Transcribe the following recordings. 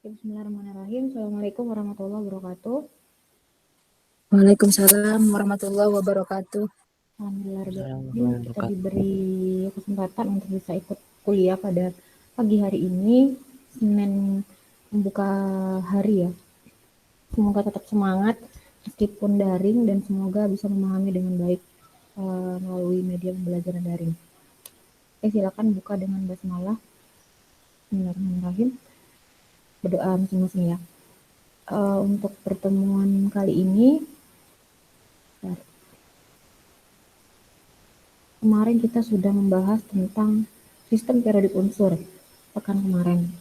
Bismillahirrahmanirrahim. Assalamualaikum warahmatullahi wabarakatuh. Waalaikumsalam warahmatullahi wabarakatuh. Alhamdulillah, kita diberi kesempatan untuk bisa ikut kuliah pada pagi hari ini, Senin membuka hari ya. Semoga tetap semangat meskipun daring dan semoga bisa memahami dengan baik melalui media pembelajaran daring. Silakan buka dengan basmalah. Bismillahirrahmanirrahim. Berdoa masing-masing ya. Untuk pertemuan kali ini, kemarin kita sudah membahas tentang sistem periodik unsur pekan kemarin.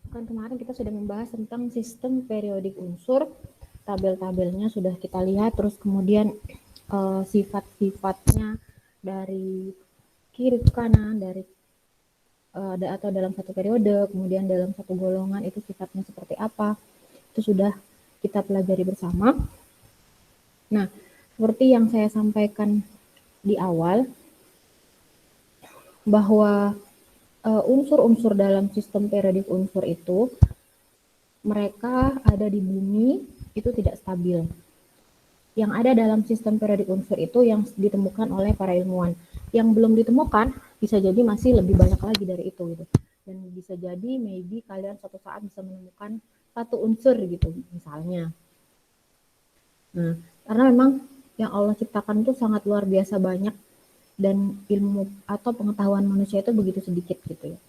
Pekan kemarin kita sudah membahas tentang sistem periodik unsur. Tabel-tabelnya sudah kita lihat, terus kemudian sifat-sifatnya dari kiri ke kanan, dari atau dalam satu periode, kemudian dalam satu golongan itu sifatnya seperti apa, itu sudah kita pelajari bersama. Nah, seperti yang saya sampaikan di awal, bahwa unsur-unsur dalam sistem periodik unsur itu, mereka ada di bumi, itu tidak stabil. Yang ada dalam sistem periodik unsur itu yang ditemukan oleh para ilmuwan. Yang belum ditemukan bisa jadi masih lebih banyak lagi dari itu gitu. Dan bisa jadi maybe kalian suatu saat bisa menemukan satu unsur gitu misalnya. Nah, karena memang yang Allah ciptakan itu sangat luar biasa banyak dan ilmu atau pengetahuan manusia itu begitu sedikit gitu ya.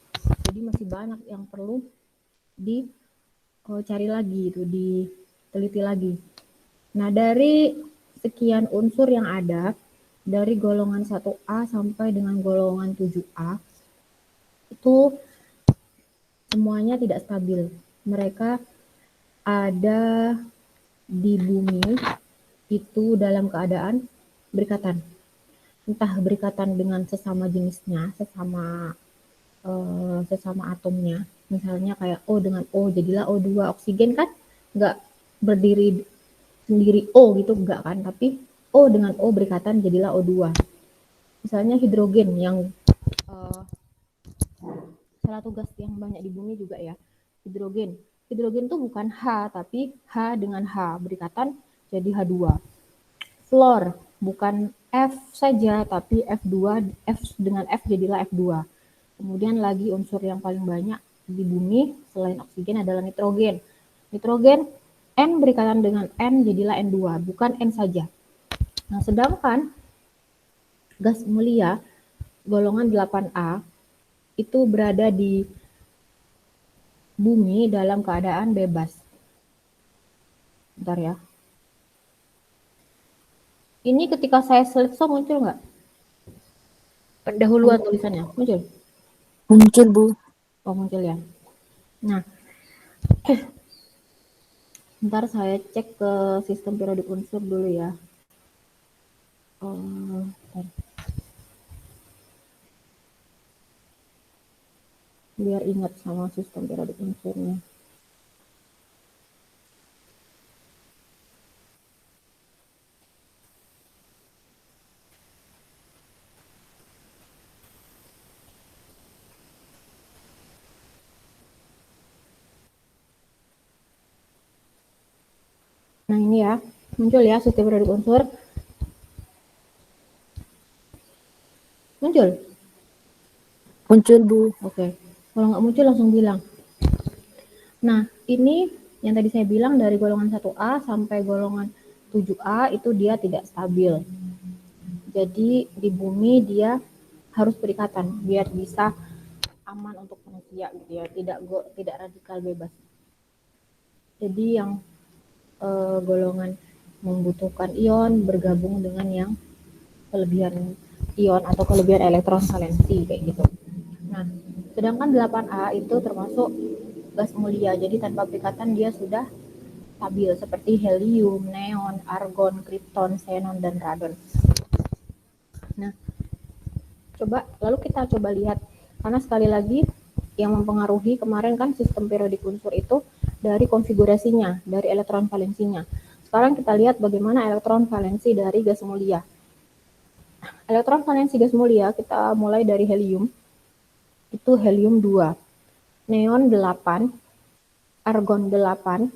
Jadi masih banyak yang perlu dicari lagi itu, diteliti lagi. Nah, dari sekian unsur yang ada, dari golongan 1A sampai dengan golongan 7A, itu semuanya tidak stabil. Mereka ada di bumi itu dalam keadaan berikatan. Entah berikatan dengan sesama jenisnya, sesama atomnya. Misalnya kayak O dengan O, jadilah O2. Oksigen kan nggak berdiri sendiri O gitu, enggak kan, tapi O dengan O berikatan jadilah O2. Misalnya hidrogen yang salah tugas yang banyak di bumi juga ya, hidrogen itu bukan H, tapi H dengan H berikatan jadi H2. Fluor bukan F saja, tapi F2, F dengan F jadilah F2. Kemudian lagi unsur yang paling banyak di bumi selain oksigen adalah nitrogen. Nitrogen N berikatan dengan N jadilah N2, bukan N saja. Nah, sedangkan gas mulia golongan 8A itu berada di bumi dalam keadaan bebas. Bentar ya. Ini ketika saya selekso muncul nggak? Pendahuluan tulisannya muncul? Muncul, Bu. Oh, muncul ya. Nah, ntar saya cek ke sistem periodik unsur dulu ya. Biar ingat sama sistem periodik unsurnya. Nah, ini ya, muncul ya sistem periodik unsur. Muncul? Muncul, Bu. Oke. Kalau nggak muncul langsung bilang. Nah, ini yang tadi saya bilang dari golongan 1A sampai golongan 7A itu dia tidak stabil. Jadi di bumi dia harus berikatan biar bisa aman untuk manusia gitu ya, tidak radikal bebas. Jadi yang golongan membutuhkan ion bergabung dengan yang kelebihan ion atau kelebihan elektron valensi kayak gitu. Nah, sedangkan 8A itu termasuk gas mulia, jadi tanpa perikatan dia sudah stabil seperti helium, neon, argon, krypton, xenon, dan radon. Nah, lalu kita coba lihat, karena sekali lagi yang mempengaruhi kemarin kan sistem periodik unsur itu dari konfigurasinya, dari elektron valensinya. Sekarang kita lihat bagaimana elektron valensi dari gas mulia. Elektron valensi gas mulia kita mulai dari helium, itu helium 2, neon 8, argon 8,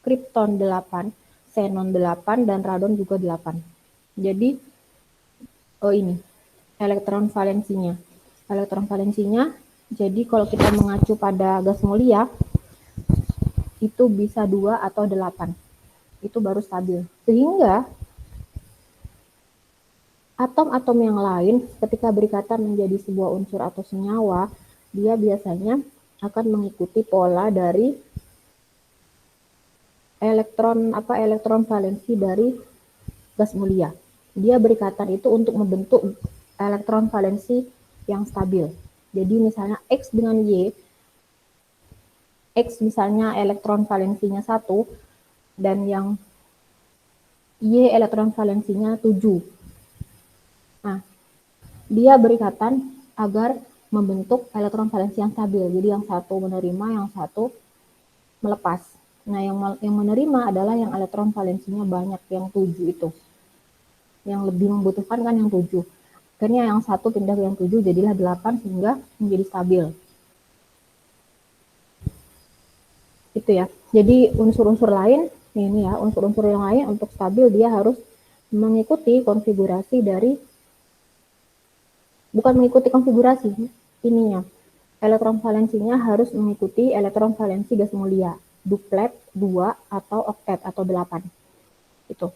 kripton 8, xenon 8, dan radon juga 8. Jadi, ini elektron valensinya. Elektron valensinya, jadi kalau kita mengacu pada gas mulia, itu bisa 2 atau 8. Itu baru stabil. Sehingga atom-atom yang lain ketika berikatan menjadi sebuah unsur atau senyawa, dia biasanya akan mengikuti pola dari elektron valensi dari gas mulia. Dia berikatan itu untuk membentuk elektron valensi yang stabil. Jadi misalnya X dengan Y, X misalnya elektron valensinya 1 dan yang Y elektron valensinya 7. Nah, dia berikatan agar membentuk elektron valensi yang stabil. Jadi yang satu menerima, yang satu melepas. Nah, yang menerima adalah yang elektron valensinya banyak, yang 7 itu. Yang lebih membutuhkan kan yang 7. Akhirnya yang satu pindah ke yang 7, jadilah 8 sehingga menjadi stabil. Itu ya. Jadi unsur-unsur lain, ini ya, unsur-unsur yang lain untuk stabil dia harus mengikuti konfigurasi dari, bukan mengikuti konfigurasi, ininya. Elektron valensinya harus mengikuti elektron valensi gas mulia, duplet, 2, atau oktet, atau 8. Itu.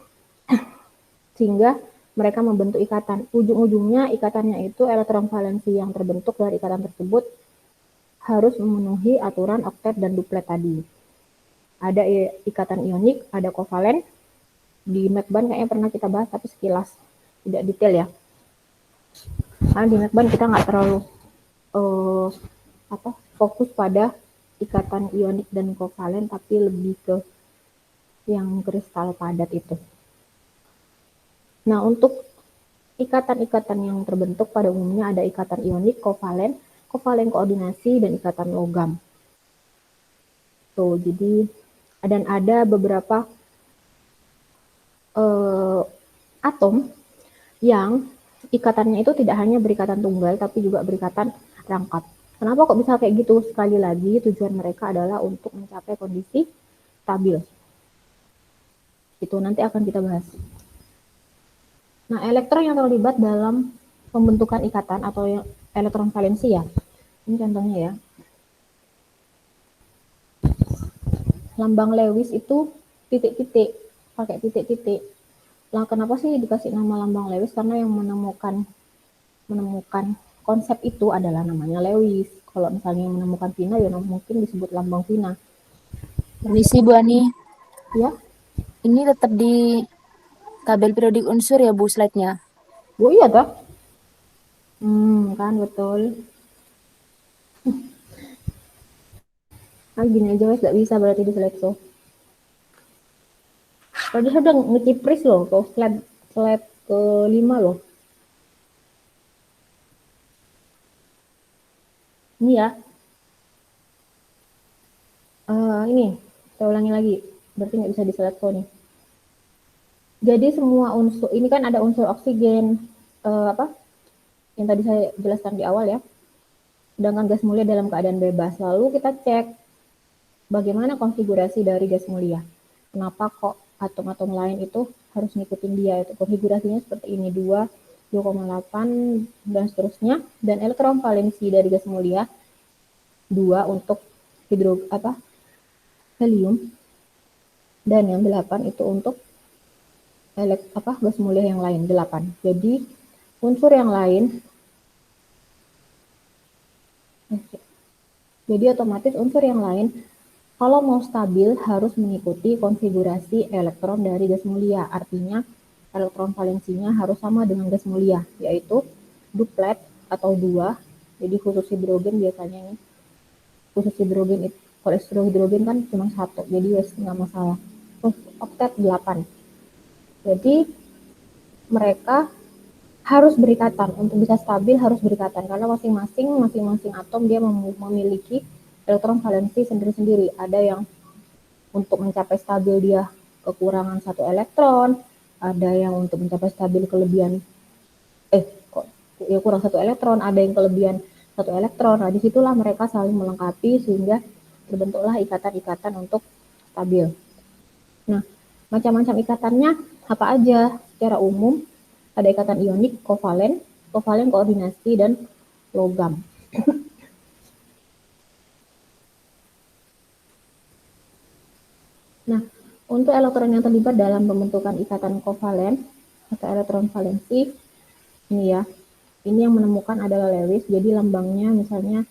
Sehingga mereka membentuk ikatan. Ujung-ujungnya ikatannya itu elektron valensi yang terbentuk dari ikatan tersebut harus memenuhi aturan oktet dan duplet tadi. Ada ikatan ionik, ada kovalen. Di MacBan kayaknya pernah kita bahas, tapi sekilas, tidak detail ya. Karena di MacBan kita nggak terlalu fokus pada ikatan ionik dan kovalen, tapi lebih ke yang kristal padat itu. Nah, untuk ikatan-ikatan yang terbentuk pada umumnya ada ikatan ionik, kovalen, kovalen koordinasi, dan ikatan logam. Tuh, jadi dan ada beberapa atom yang ikatannya itu tidak hanya berikatan tunggal, tapi juga berikatan rangkap. Kenapa kok bisa kayak gitu? Sekali lagi, tujuan mereka adalah untuk mencapai kondisi stabil. Itu nanti akan kita bahas. Nah, elektron yang terlibat dalam pembentukan ikatan atau elektron valensi ya. Ini contohnya ya. Lambang Lewis itu titik-titik, pakai titik-titik. Lah kenapa sih dikasih nama lambang Lewis? Karena yang menemukan konsep itu adalah namanya Lewis. Kalau misalnya menemukan Vina, ya mungkin disebut lambang Vina. Permisi Bu Ani, Ya, ini tetap di tabel periodik unsur ya Bu slide-nya. Bu iya toh? Kan betul. Ah, gini aja wes gak bisa berarti di slide so. Tadi saya udah ngecipris loh, tuh slide ke 5 loh. Ini ya. Ini, saya ulangi lagi. Berarti nggak bisa di slide so nih. Jadi semua unsur, ini kan ada unsur oksigen, yang tadi saya jelaskan di awal ya. Sedangkan gas mulia dalam keadaan bebas. Lalu kita cek bagaimana konfigurasi dari gas mulia. Kenapa kok atom-atom lain itu harus ngikutin dia, itu konfigurasinya seperti ini, 2, 2,8 dan seterusnya. Dan elektron valensi dari gas mulia 2 untuk helium, dan yang 8 itu untuk gas mulia yang lain, 8. Jadi unsur yang lain, jadi otomatis unsur yang lain kalau mau stabil harus mengikuti konfigurasi elektron dari gas mulia. Artinya elektron valensinya harus sama dengan gas mulia, yaitu duplet atau 2. Jadi khusus hidrogen biasanya ini. Khusus hidrogen itu, kalau hidrogen kan cuma 1, jadi wes nggak masalah. Terus oktet 8. Jadi mereka harus berikatan, untuk bisa stabil harus berikatan, karena masing-masing atom dia memiliki elektron valensi sendiri-sendiri. Ada yang untuk mencapai stabil dia kekurangan 1 elektron, ada yang untuk mencapai stabil kelebihan kurang 1 elektron, ada yang kelebihan 1 elektron. Nah, disitulah mereka saling melengkapi sehingga terbentuklah ikatan-ikatan untuk stabil. Nah, macam-macam ikatannya apa aja? Secara umum ada ikatan ionik, kovalen koordinasi, dan logam. Nah, untuk elektron yang terlibat dalam pembentukan ikatan kovalen atau elektron valensi, ini ya, ini yang menemukan adalah Lewis. Jadi lambangnya misalnya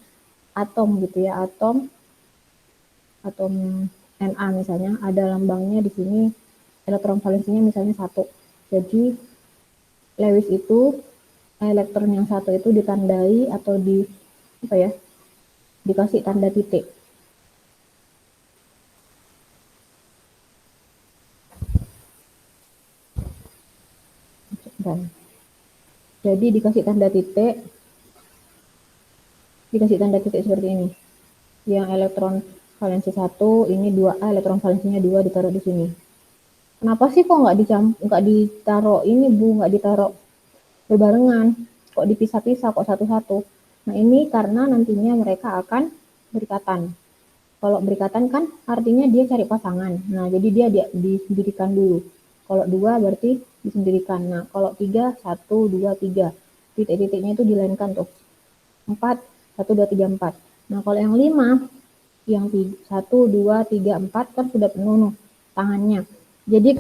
atom gitu ya, atom Na misalnya, ada lambangnya di sini, elektron valensinya misalnya 1. Jadi Lewis itu elektron yang 1 itu ditandai atau dikasih tanda titik. Jadi dikasih tanda titik seperti ini. Yang elektron valensi 1, ini 2A, elektron valensinya 2 ditaruh di sini. Kenapa sih kok nggak ditaruh ini Bu, nggak ditaruh berbarengan, kok dipisah-pisah, kok satu-satu? Nah, ini karena nantinya mereka akan berikatan. Kalau berikatan kan artinya dia cari pasangan. Nah, jadi dia disendirikan dulu. Kalau 2 berarti disendirikan. Nah, kalau 3, 1, 2, 3. Titik-titiknya itu dilainkan tuh. 4, 1, 2, 3, 4. Nah, kalau yang 5, yang 1, 2, 3, 4 kan sudah penuh nih tangannya. Jadi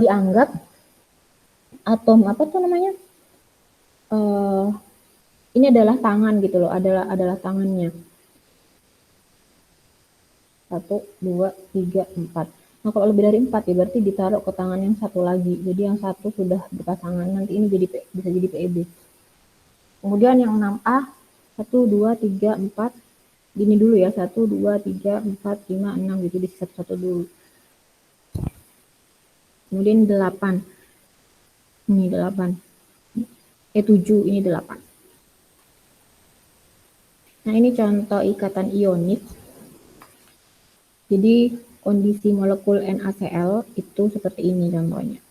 dianggap atom apa tuh namanya? Ini adalah tangan gitu loh, adalah tangannya. 1, 2, 3, 4. Nah, kalau lebih dari 4 ya berarti ditaruh ke tangan yang satu lagi. Jadi yang satu sudah berpasangan, nanti ini bisa jadi PEB. Kemudian yang 6A, 1, 2, 3, 4. Gini dulu ya, 1, 2, 3, 4, 5, 6 gitu, di satu-satu dulu. Kemudian 8. Ini 8. 7, ini 8. Nah, ini contoh ikatan ionik. Jadi kondisi molekul NaCl itu seperti ini contohnya.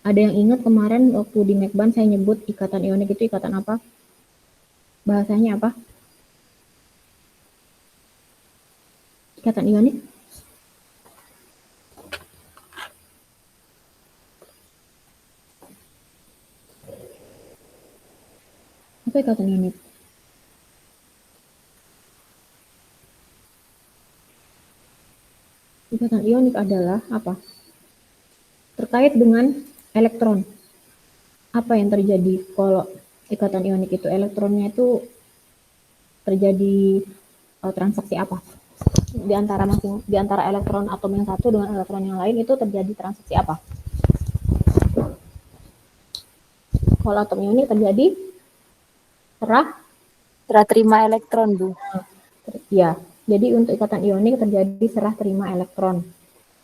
Ada yang ingat kemarin waktu di Mekban saya nyebut ikatan ionik itu ikatan apa? Bahasanya apa? Ikatan ionik? Apa ikatan ionik? Ikatan ionik adalah apa? Terkait dengan elektron. Apa yang terjadi kalau ikatan ionik itu? Elektronnya itu terjadi transaksi apa? Di antara elektron atom yang satu dengan elektron yang lain itu terjadi transaksi apa? Kalau atom ionik terjadi serah terima elektron, Bu. Ya, jadi untuk ikatan ionik terjadi serah terima elektron.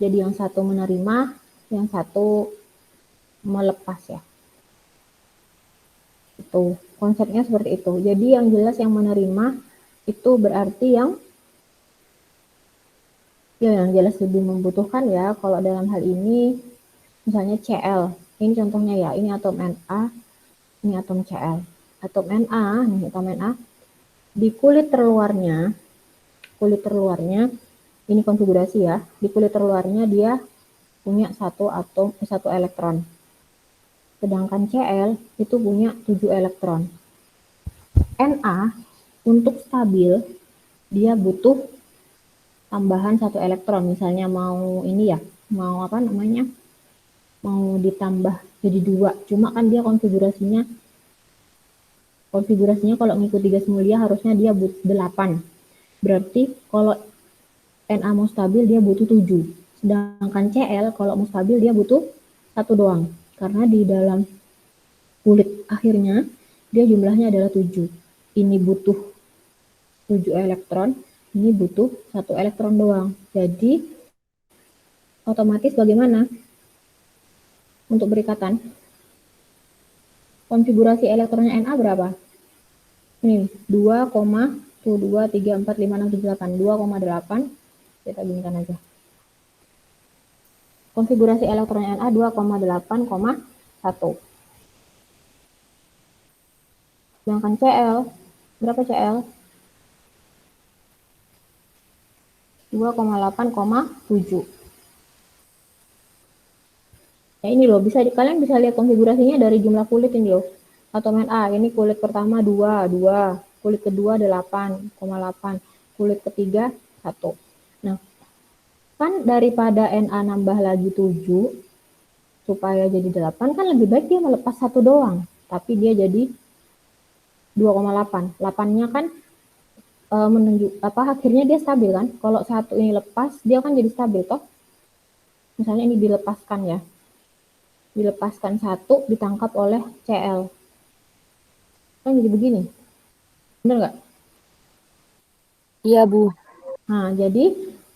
Jadi yang satu menerima, yang satu melepas ya. Itu konsepnya seperti itu. Jadi yang jelas yang menerima itu berarti yang jelas lebih membutuhkan ya. Kalau dalam hal ini misalnya Cl. Ini contohnya ya, ini atom Na, ini atom Cl. Atom Na, ini atom Na di kulit terluarnya ini konfigurasi ya. Di kulit terluarnya dia punya satu elektron. Sedangkan Cl itu punya 7 elektron. Na untuk stabil dia butuh tambahan 1 elektron. Misalnya mau mau ditambah jadi 2. Cuma kan dia konfigurasinya kalau ngikuti gas mulia harusnya dia butuh 8. Berarti kalau Na mau stabil dia butuh 7. Sedangkan Cl kalau mau stabil dia butuh 1 doang. Karena di dalam kulit akhirnya dia jumlahnya adalah 7. Ini butuh 7 elektron, ini butuh 1 elektron doang. Jadi otomatis bagaimana untuk berikatan? Konfigurasi elektronnya Na berapa? Ini 2, 2, 3, 4, 5, 6, 7, 8. 2,8 Kita ginikan aja. Konfigurasi elektron Na 2,8,1. Sedangkan Cl, berapa Cl? 2,8,7. Ya ini loh, kalian bisa lihat konfigurasinya dari jumlah kulit ini loh. Atomen A, ini kulit pertama 2, kulit kedua 8,8, kulit ketiga 1. Nah, kan daripada Na nambah lagi 7 supaya jadi 8, kan lebih baik dia melepas satu doang, tapi dia jadi 2,8. 8-nya kan menunjuk akhirnya dia stabil kan. Kalau satu ini lepas, dia kan jadi stabil toh. Misalnya ini dilepaskan ya. Dilepaskan satu, ditangkap oleh Cl. Kan jadi begini. Bener nggak? Iya, Bu. Nah, jadi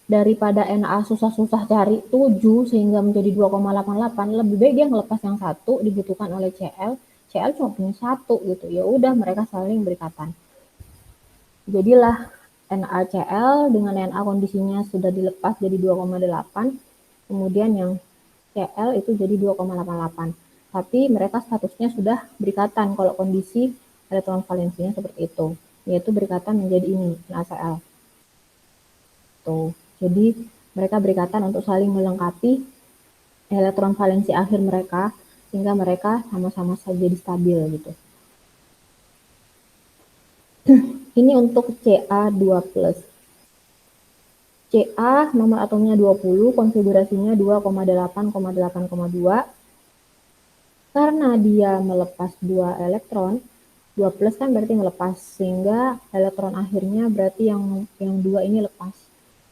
daripada Na susah-susah cari 7 sehingga menjadi 2,88, lebih baik dia ngelepas yang satu dibutuhkan oleh Cl. Cl cuma punya satu gitu. Ya udah mereka saling berikatan. Jadilah NaCl dengan Na kondisinya sudah dilepas jadi 2,8. Kemudian yang Cl itu jadi 2,88. Tapi mereka statusnya sudah berikatan kalau kondisi elektron valensinya seperti itu, yaitu berikatan menjadi ini, NaCl. Tuh. Jadi mereka berikatan untuk saling melengkapi elektron valensi akhir mereka sehingga mereka sama-sama jadi stabil gitu. Ini untuk Ca2+. Ca nomor atomnya 20, konfigurasinya 2,8,8,2. Karena dia melepas 2 elektron, 2 plus kan berarti melepas, sehingga elektron akhirnya berarti yang 2 ini lepas.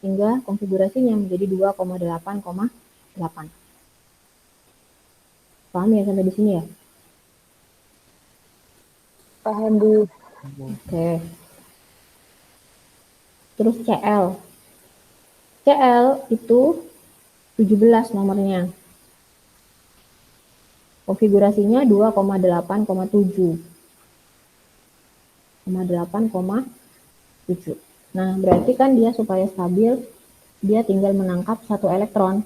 Sehingga konfigurasinya menjadi 2,8,8. Paham ya sampai di sini ya? Paham, Bu. Oke. Terus Cl. Cl itu 17 nomornya. Konfigurasinya 2,8,7. 8,7. Nah, berarti kan dia supaya stabil, dia tinggal menangkap satu elektron.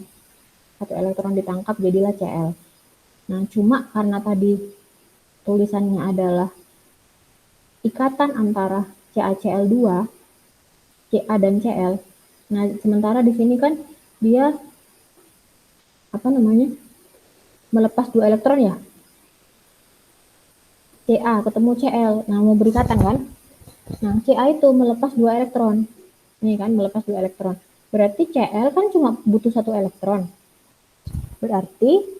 Satu elektron ditangkap jadilah Cl. Nah, cuma karena tadi tulisannya adalah ikatan antara CaCl2, Ca dan Cl. Nah, sementara di sini kan dia melepas 2 elektron ya. Ca ketemu Cl. Nah, mau berikatan kan? Nah, Ca itu melepas 2 elektron. Ini kan melepas 2 elektron. Berarti Cl kan cuma butuh 1 elektron. Berarti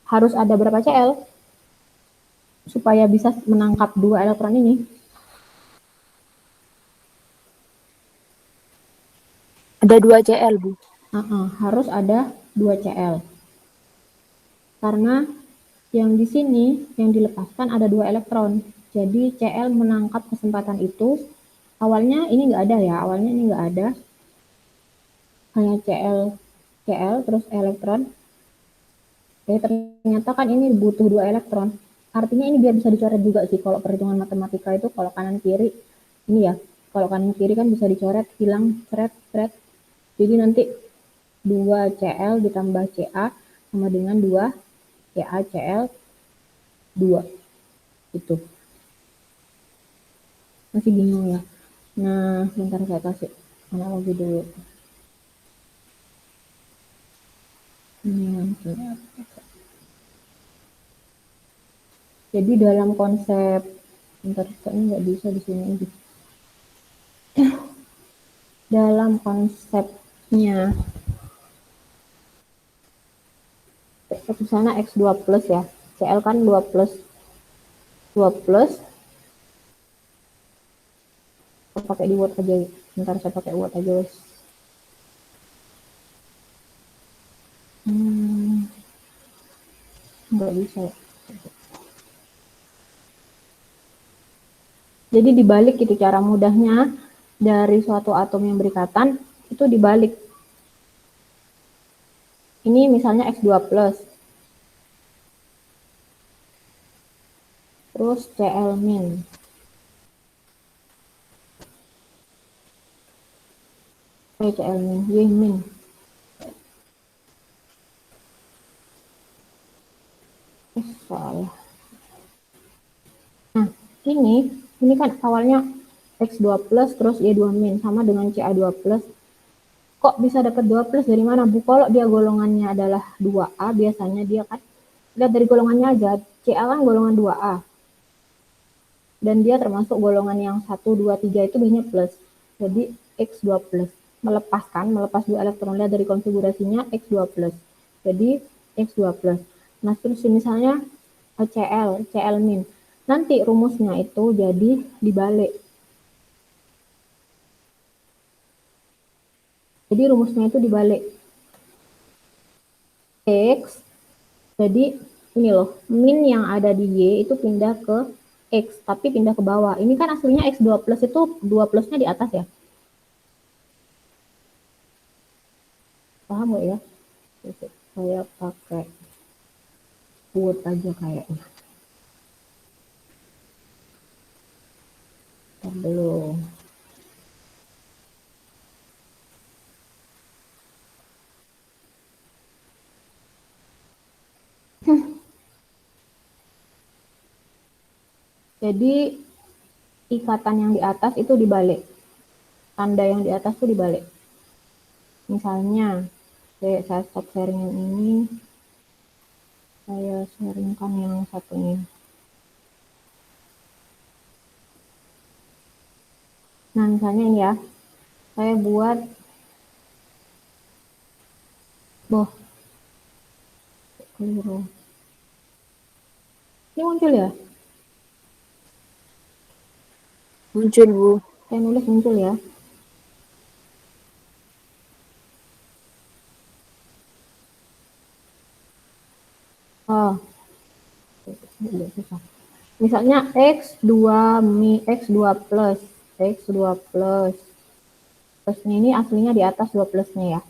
harus ada berapa Cl supaya bisa menangkap 2 elektron ini? Ada 2 Cl, Bu. Harus ada 2 Cl. Karena yang di sini yang dilepaskan ada 2 elektron. Jadi Cl menangkap kesempatan itu. Awalnya ini nggak ada ya, awalnya ini nggak ada. Hanya Cl terus elektron. Ternyata kan ini butuh 2 elektron. Artinya ini biar bisa dicoret juga sih kalau perhitungan matematika itu kalau kanan kiri ini ya. Kalau kanan kiri kan bisa dicoret, hilang, thread. Jadi nanti 2 Cl ditambah Ca sama dengan 2 CaCl 2 itu. Masih bingung ya? Nah, sebentar saya kasih analogi dulu. Jadi dalam konsep, bentar kayaknya nggak bisa di sini aja. Dalam konsepnya, di sana X2 plus ya, Cl kan 2 plus, 2 plus, saya pakai di Word aja, bentar saya pakai Word aja wes. Nggak bisa ya. Jadi dibalik itu cara mudahnya dari suatu atom yang berikatan itu dibalik. Ini misalnya X2 plus. Terus Cl min. CL min, Y min. Salah. Nah, ini kan awalnya X2 plus terus Y2 min sama dengan CA2 plus. Kok bisa dapat 2 plus dari mana, Bu? Kalau dia golongannya adalah 2A, biasanya dia kan, lihat dari golongannya aja, CA kan golongan 2A. Dan dia termasuk golongan yang 1, 2, 3 itu biasanya plus. Jadi X2 plus. Melepas 2 elektron, lihat dari konfigurasinya X2 plus. Jadi X2 plus. Nah, terus misalnya CL min. Nanti rumusnya itu jadi dibalik. Jadi rumusnya itu dibalik. X, jadi ini loh, min yang ada di Y itu pindah ke X, tapi pindah ke bawah. Ini kan aslinya X2 plus itu 2 plusnya di atas ya. Paham gak ya? Saya pakai Word aja kayaknya. Belum. Jadi ikatan yang di atas itu dibalik. Tanda yang di atas itu dibalik. Misalnya, saya stop sharing yang ini. Saya sharingkan yang satunya. Nah, misalnya ini ya. Saya buat keliru. Ini muncul ya? Muncul, Bu. Saya nulis muncul ya. Oh, susah. Misalnya X2 plus, X2 plus. Plusnya ini aslinya di atas 2 plusnya ya.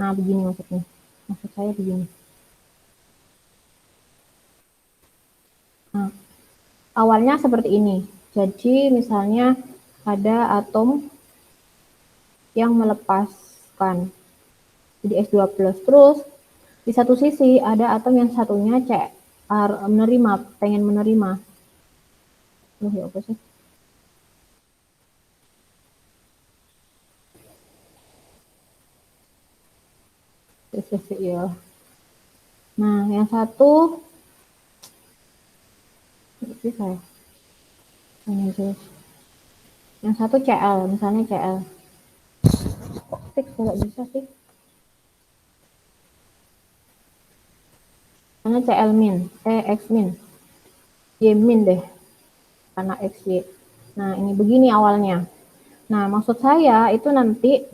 Nah, begini maksudnya. Maksud saya begini. Nah, awalnya seperti ini. Jadi misalnya ada atom yang melepaskan. Jadi S2 plus. Terus di satu sisi ada atom yang satunya menerima, pengen menerima. Ya apa sih? Ya. Nah, yang satu bisa ya. Yang satu CL, misalnya CL. Kok nggak bisa sih? Karena CL min, X min, Y min deh, karena XY. Nah, ini begini awalnya. Nah, maksud saya itu nanti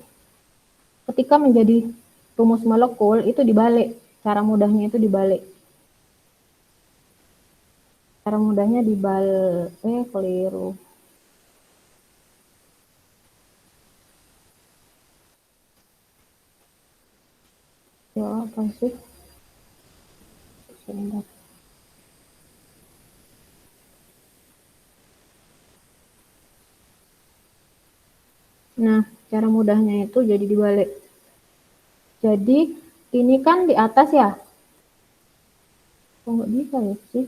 ketika menjadi rumus molekul itu dibalik. Cara mudahnya itu dibalik. Cara mudahnya dibalik. Keliru. Ya, apa sih? Sebentar. Nah, cara mudahnya itu jadi dibalik. Jadi, ini kan di atas ya. Kok nggak bisa ya sih?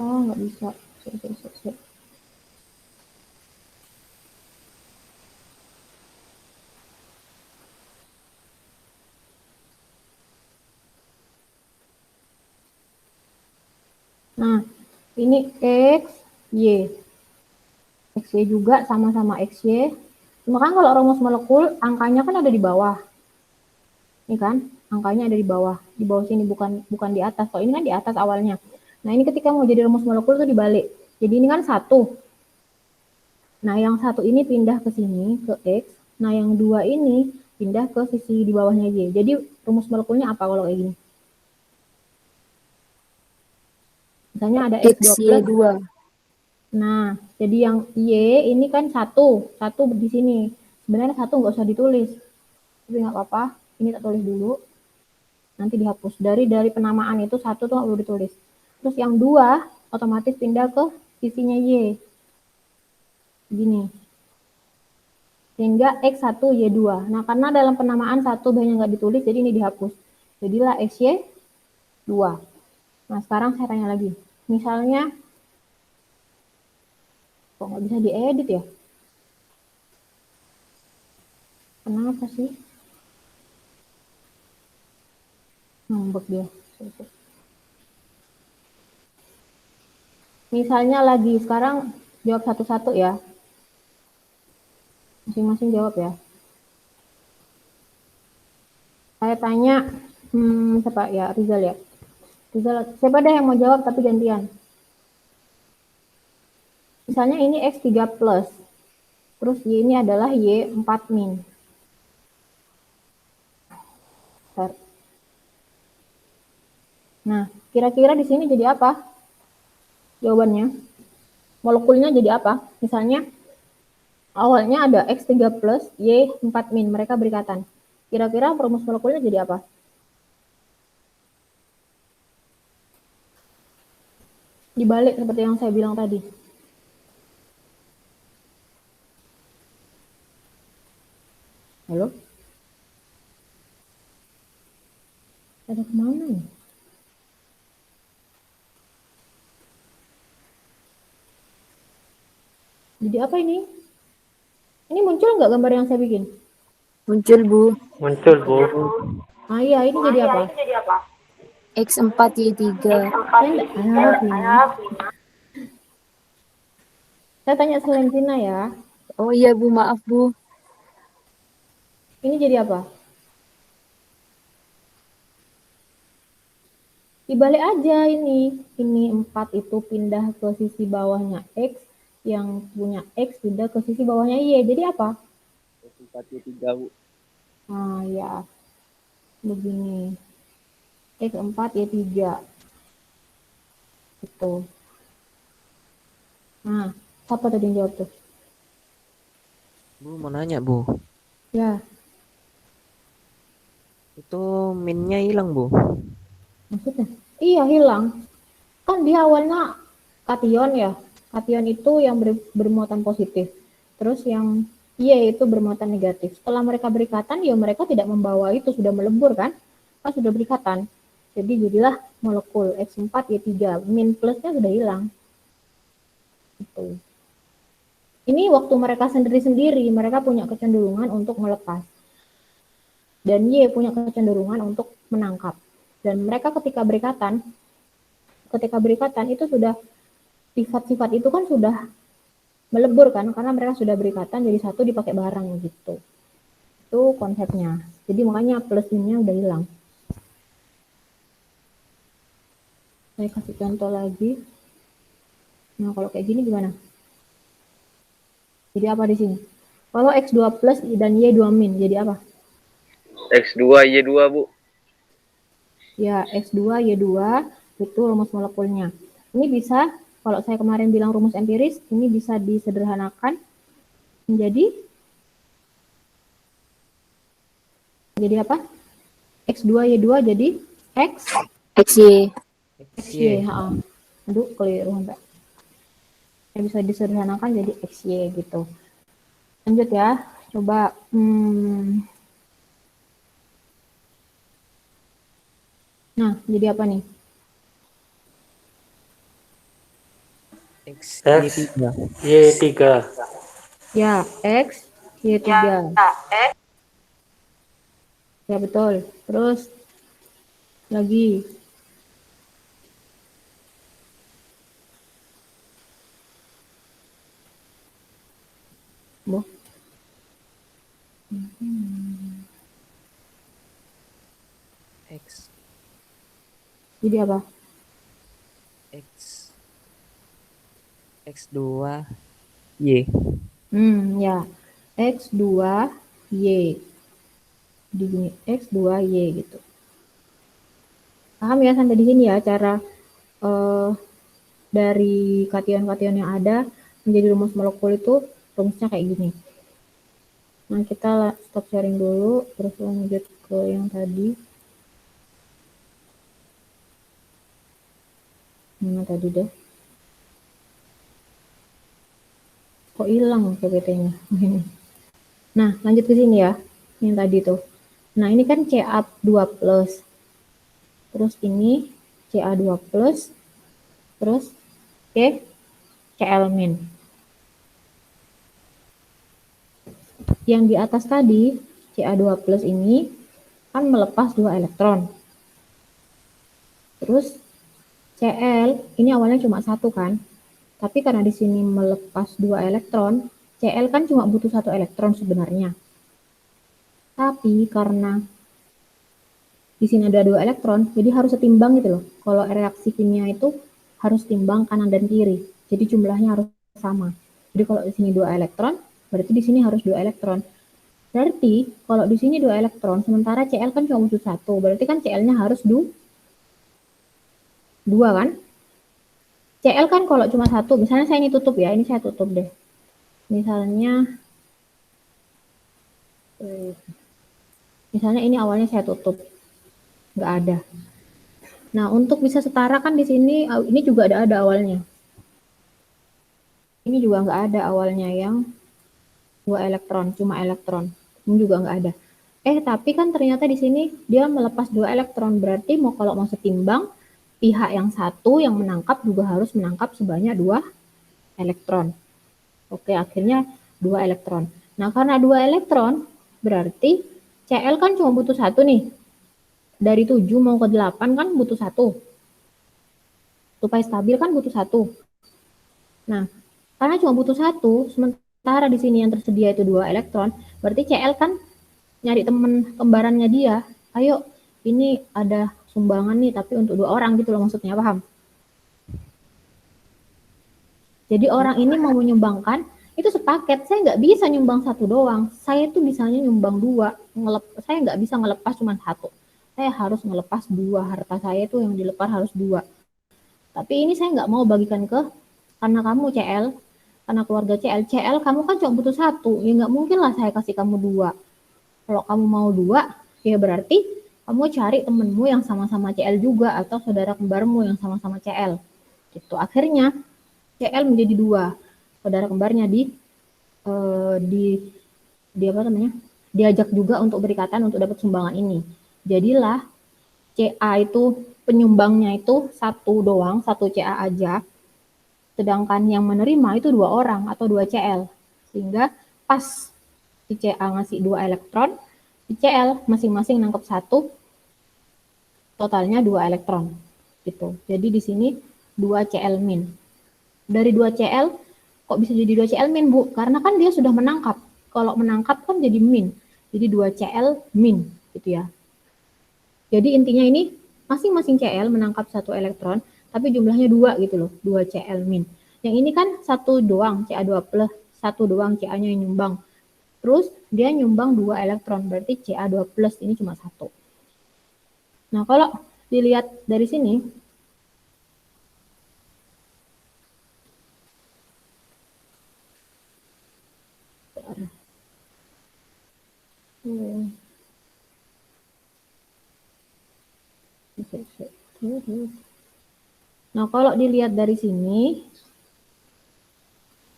Oh, nggak bisa. Nah, ini X, Y. XY juga sama-sama XY. Cuma kan kalau rumus molekul, angkanya kan ada di bawah. Ini kan, angkanya ada di bawah. Di bawah sini, bukan di atas. Kalau ini kan di atas awalnya. Nah, ini ketika mau jadi rumus molekul itu dibalik. Jadi ini kan 1. Nah, yang 1 ini pindah ke sini, ke X. Nah, yang 2 ini pindah ke sisi di bawahnya Y. Jadi, rumus molekulnya apa kalau kayak gini? Misalnya ada X2 plus. XY2. Nah, jadi yang Y ini kan 1 di sini. Sebenarnya 1 nggak usah ditulis. Tapi nggak apa-apa, ini tak tulis dulu. Nanti dihapus. Dari penamaan itu 1 tuh nggak perlu ditulis. Terus yang 2 otomatis pindah ke sisinya Y. Gini. Sehingga X1Y2. Nah, karena dalam penamaan 1 banyak nggak ditulis, jadi ini dihapus. Jadilah XY2. Nah, sekarang saya tanya lagi. Misalnya, kok nggak bisa diedit ya? Kenapa sih? Ngambek dia. Misalnya lagi, sekarang jawab satu-satu ya. Masing-masing jawab ya. Saya tanya, siapa ya? Rizal ya. Rizal, siapa deh yang mau jawab tapi gantian. Misalnya ini X3 plus. Terus Y ini adalah Y4 min. Nah, kira-kira di sini jadi apa? Jawabannya. Molekulnya jadi apa? Misalnya, awalnya ada X3 plus, Y4 min. Mereka berikatan. Kira-kira rumus molekulnya jadi apa? Dibalik seperti yang saya bilang tadi. Halo? Ada kemana nih? Jadi apa ini? Ini muncul nggak gambar yang saya bikin? Muncul, Bu. Muncul, Bu. Ah iya, ini jadi apa? X4Y3. Saya tanya Selentina ya. Oh iya, Bu. Maaf, Bu. Ini jadi apa? Dibalik aja ini. Ini 4 itu pindah ke sisi bawahnya X. Yang punya X pindah ke sisi bawahnya Y. Jadi apa? X4Y3, Bu. Ah ya, begini. X4Y3. Itu. Nah, siapa tadi yang jawab tuh? Bu, mau nanya, Bu. Ya, Itu minnya hilang, Bu. maksudnya? Iya, hilang. Kan dia awalnya kation ya. Kation itu yang bermuatan positif. Terus yang Y itu bermuatan negatif. Setelah mereka berikatan, ya mereka tidak membawa itu, sudah melebur kan? Kan sudah berikatan. Jadi jadilah molekul X4Y3. Min plusnya sudah hilang. Gitu. Ini waktu mereka sendiri-sendiri, mereka punya kecenderungan untuk melepas. Dan Y punya kecenderungan untuk menangkap. Dan mereka ketika berikatan itu sudah sifat-sifat itu kan sudah melebur kan, karena mereka sudah berikatan jadi satu dipakai barang gitu. Itu konsepnya. Jadi makanya plus minusnya udah hilang. Saya kasih contoh lagi. Nah, kalau kayak gini gimana? Jadi apa di sini? Kalau X2 plus dan Y2 min, jadi apa? X2Y2, Bu. Ya, X2, Y2, itu rumus molekulnya. Ini bisa, kalau saya kemarin bilang rumus empiris, ini bisa disederhanakan menjadi apa? X2Y2 jadi XY. XY. Aduh, keliru sampai. Saya bisa disederhanakan jadi XY gitu. Lanjut ya, coba. Nah, jadi apa nih? XY3. Y3. Ya, X, Y3. Ya, betul. Terus lagi. Boh. X. Jadi apa? X. X2Y. Ya. X2Y. Di sini X2Y gitu. Paham ya sampai di sini ya cara dari kation-kation yang ada menjadi rumus molekul itu rumusnya kayak gini. Nah, kita stop sharing dulu, terus lanjut ke yang tadi. Mana tadi deh? Kok hilang PPT-nya? Nah, lanjut ke sini ya. Yang tadi tuh. Nah, ini kan Ca2+. Terus ini Ca2+. Terus Cl-. Yang di atas tadi, Ca2+ ini kan melepas 2 elektron. Terus Cl ini awalnya cuma 1 kan. Tapi karena di sini melepas 2 elektron, Cl kan cuma butuh 1 elektron sebenarnya. Tapi karena di sini ada 2 elektron, jadi harus setimbang gitu loh. Kalau reaksi kimia itu harus timbang kanan dan kiri. Jadi jumlahnya harus sama. Jadi kalau di sini 2 elektron, berarti di sini harus 2 elektron. Berarti kalau di sini 2 elektron, sementara Cl kan cuma butuh 1, berarti kan Cl-nya harus 2 kan? Cl kan kalau cuma 1, misalnya saya ini tutup ya, ini saya tutup deh. Misalnya ini awalnya saya tutup, nggak ada. Nah, untuk bisa setara kan di sini, ini juga ada awalnya. Ini juga nggak ada awalnya yang 2 elektron, cuma elektron. Ini juga nggak ada. Tapi kan ternyata di sini dia melepas 2 elektron, berarti kalau mau setimbang, pihak yang satu yang menangkap juga harus menangkap sebanyak 2 elektron. Oke, akhirnya 2 elektron. Nah, karena 2 elektron, berarti Cl kan cuma butuh 1 nih. Dari 7 mau ke 8 kan butuh 1. Supaya stabil kan butuh 1. Nah, karena cuma butuh 1, sementara di sini yang tersedia itu 2 elektron, berarti Cl kan nyari temen kembarannya dia. Ayo, ini ada sumbangan nih, tapi untuk 2 orang gitu loh maksudnya, paham? Jadi orang ini mau menyumbangkan, itu sepaket. Saya nggak bisa nyumbang 1 doang. Saya tuh bisanya nyumbang 2. Saya nggak bisa ngelepas cuma 1. Saya harus ngelepas 2. Harta saya itu yang dilepas harus 2. Tapi ini saya nggak mau bagikan karena kamu CL, karena keluarga CL kamu kan cuma butuh 1. Ya nggak mungkin lah saya kasih kamu 2. Kalau kamu mau 2, ya berarti kamu cari temenmu yang sama-sama CL juga, atau saudara kembarmu yang sama-sama CL. Gitu. Akhirnya CL menjadi 2. Saudara kembarnya diajak juga untuk berikatan untuk dapat sumbangan ini. Jadilah CA itu penyumbangnya itu 1 doang, 1 CA aja. Sedangkan yang menerima itu 2 orang atau 2 CL. Sehingga pas si CA ngasih 2 elektron, si CL masing-masing nangkep 1, totalnya 2 elektron. Gitu. Jadi di sini 2 CL min. Dari 2 CL, kok bisa jadi 2 CL min, Bu? Karena kan dia sudah menangkap. Kalau menangkap kan jadi min. Jadi 2 CL min, gitu ya. Jadi intinya ini, masing-masing CL menangkap 1 elektron, tapi jumlahnya 2 gitu loh, 2 CL min. Yang ini kan 1 doang, Ca2+, 1 doang Ca-nya yang nyumbang. Terus dia nyumbang 2 elektron, berarti Ca2+ ini cuma 1. Nah, kalau dilihat dari sini, nah kalau dilihat dari sini,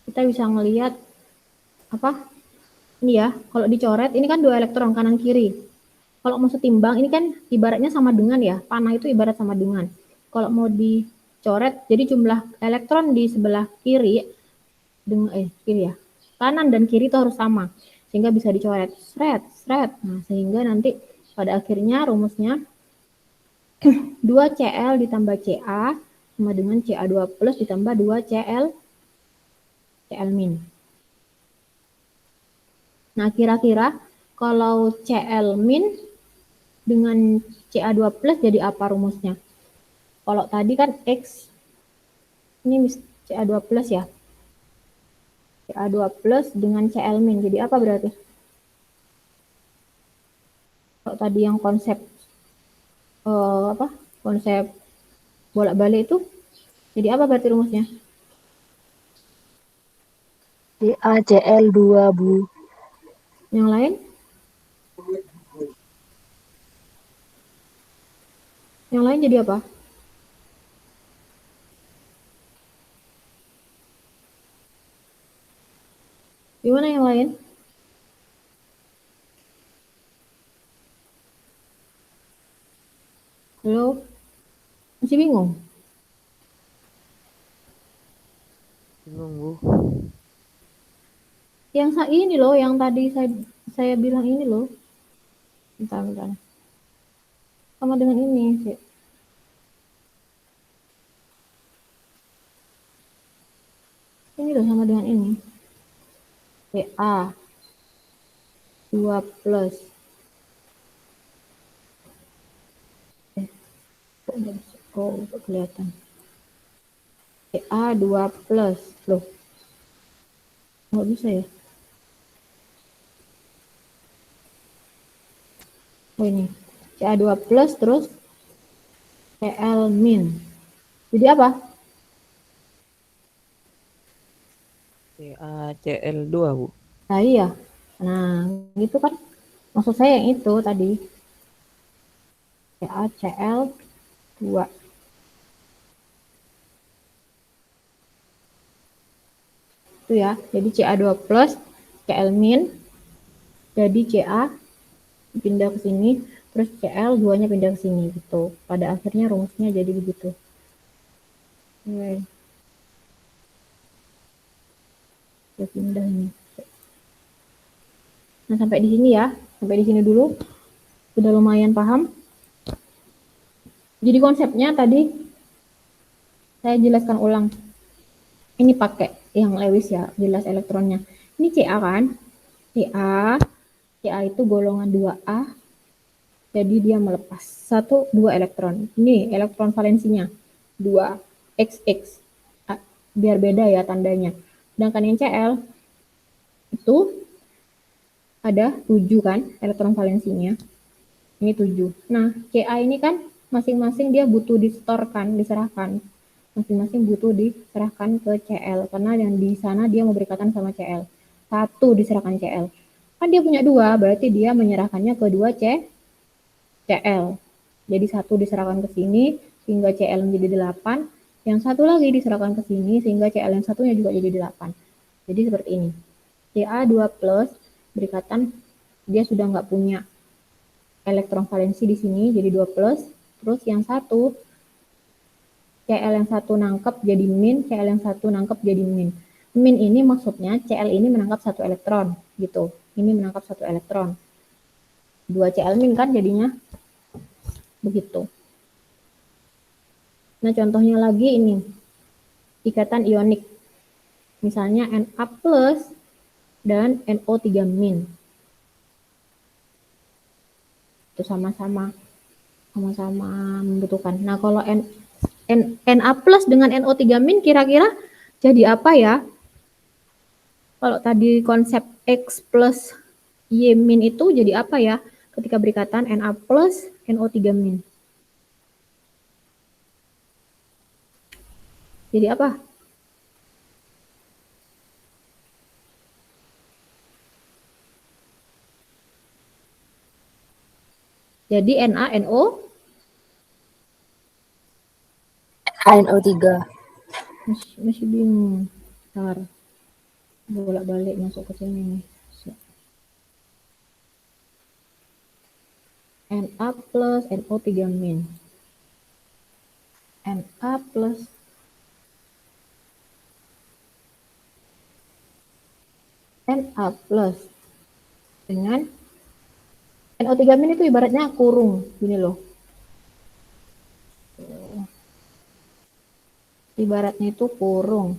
kita bisa ngelihat apa? Ini ya, kalau dicoret ini kan 2 elektron kanan kiri. Kalau mau setimbang ini kan ibaratnya sama dengan ya, panah itu ibarat sama dengan. Kalau mau dicoret, jadi jumlah elektron di sebelah kiri dengan kiri ya, kanan dan kiri itu harus sama, sehingga bisa dicoret, seret. Nah, sehingga nanti pada akhirnya rumusnya 2 Cl ditambah Ca sama dengan Ca2+ ditambah 2 Cl min. Nah, kira-kira kalau Cl min dengan Ca2+ jadi apa rumusnya? Kalau tadi kan X, ini Ca2+ ya. Ca2+ dengan Cl min, jadi apa berarti? Kalau tadi yang konsep konsep bolak-balik itu, jadi apa berarti rumusnya? CaCl2, Bu. Yang lain? Yang lain jadi apa? Gimana yang lain? Halo? Masih bingung? Bingung, Bu. Yang ini loh, yang tadi saya bilang ini loh. Bentar, bentar. Sama dengan ini sih. Ini loh sama dengan ini. CA 2 plus. Kok nggak bisa? Oh, nggak kelihatan. CA 2 plus. Loh, nggak bisa ya? Oh ini. CA 2 plus terus CL min. Jadi apa? CaCl2, Bu. Nah iya. Nah, gitu kan. Maksud saya yang itu tadi. CaCl 2. Itu ya. Jadi Ca2 plus Cl min. Jadi Ca pindah ke sini. Terus Cl 2-nya pindah ke sini gitu. Pada akhirnya rumusnya jadi begitu. Oke. Saya pindah ini. Nah, sampai di sini ya. Sampai di sini dulu. Sudah lumayan paham. Jadi konsepnya tadi saya jelaskan ulang. Ini pakai yang Lewis ya, jelas elektronnya. Ini Ca kan? Ca itu golongan 2A, jadi dia melepas 2 elektron. Ini elektron valensinya 2 XX. Biar beda ya tandanya. Sedangkan yang Cl itu ada 7 kan elektron valensinya. Ini 7. Nah, Ca ini kan masing-masing dia butuh disetorkan, diserahkan. Masing-masing butuh diserahkan ke Cl karena yang di sana dia mau berikatan sama Cl. 1 diserahkan Cl. Kan dia punya 2, berarti dia menyerahkannya ke 2 Cl. Jadi 1 diserahkan ke sini sehingga Cl menjadi 8, yang satu lagi diserahkan ke sini sehingga Cl yang satunya juga jadi 8. Jadi seperti ini. Ca2 plus berikatan dia sudah nggak punya elektron valensi di sini jadi 2 plus, terus yang satu Cl yang satu nangkep jadi min, Cl yang satu nangkep jadi min. Min ini maksudnya Cl ini menangkap 1 elektron gitu. Ini menangkap 1 elektron. 2 Cl min kan jadinya begitu. Nah, contohnya lagi ini. Ikatan ionik. Misalnya Na plus dan NO3 min. Itu sama-sama membutuhkan. Nah, kalau Na plus dengan NO3 min kira-kira jadi apa ya? Kalau tadi konsep X plus Y min itu jadi apa ya? Ketika berikatan Na plus NO3 min. Jadi apa? Jadi NaNO HNO3. masih bingung. Ntar bolak-balik masuk ke sini nih. Na plus NO3 min. Na plus Na plus dengan NO3 min itu ibaratnya kurung gini loh. Ibaratnya itu kurung.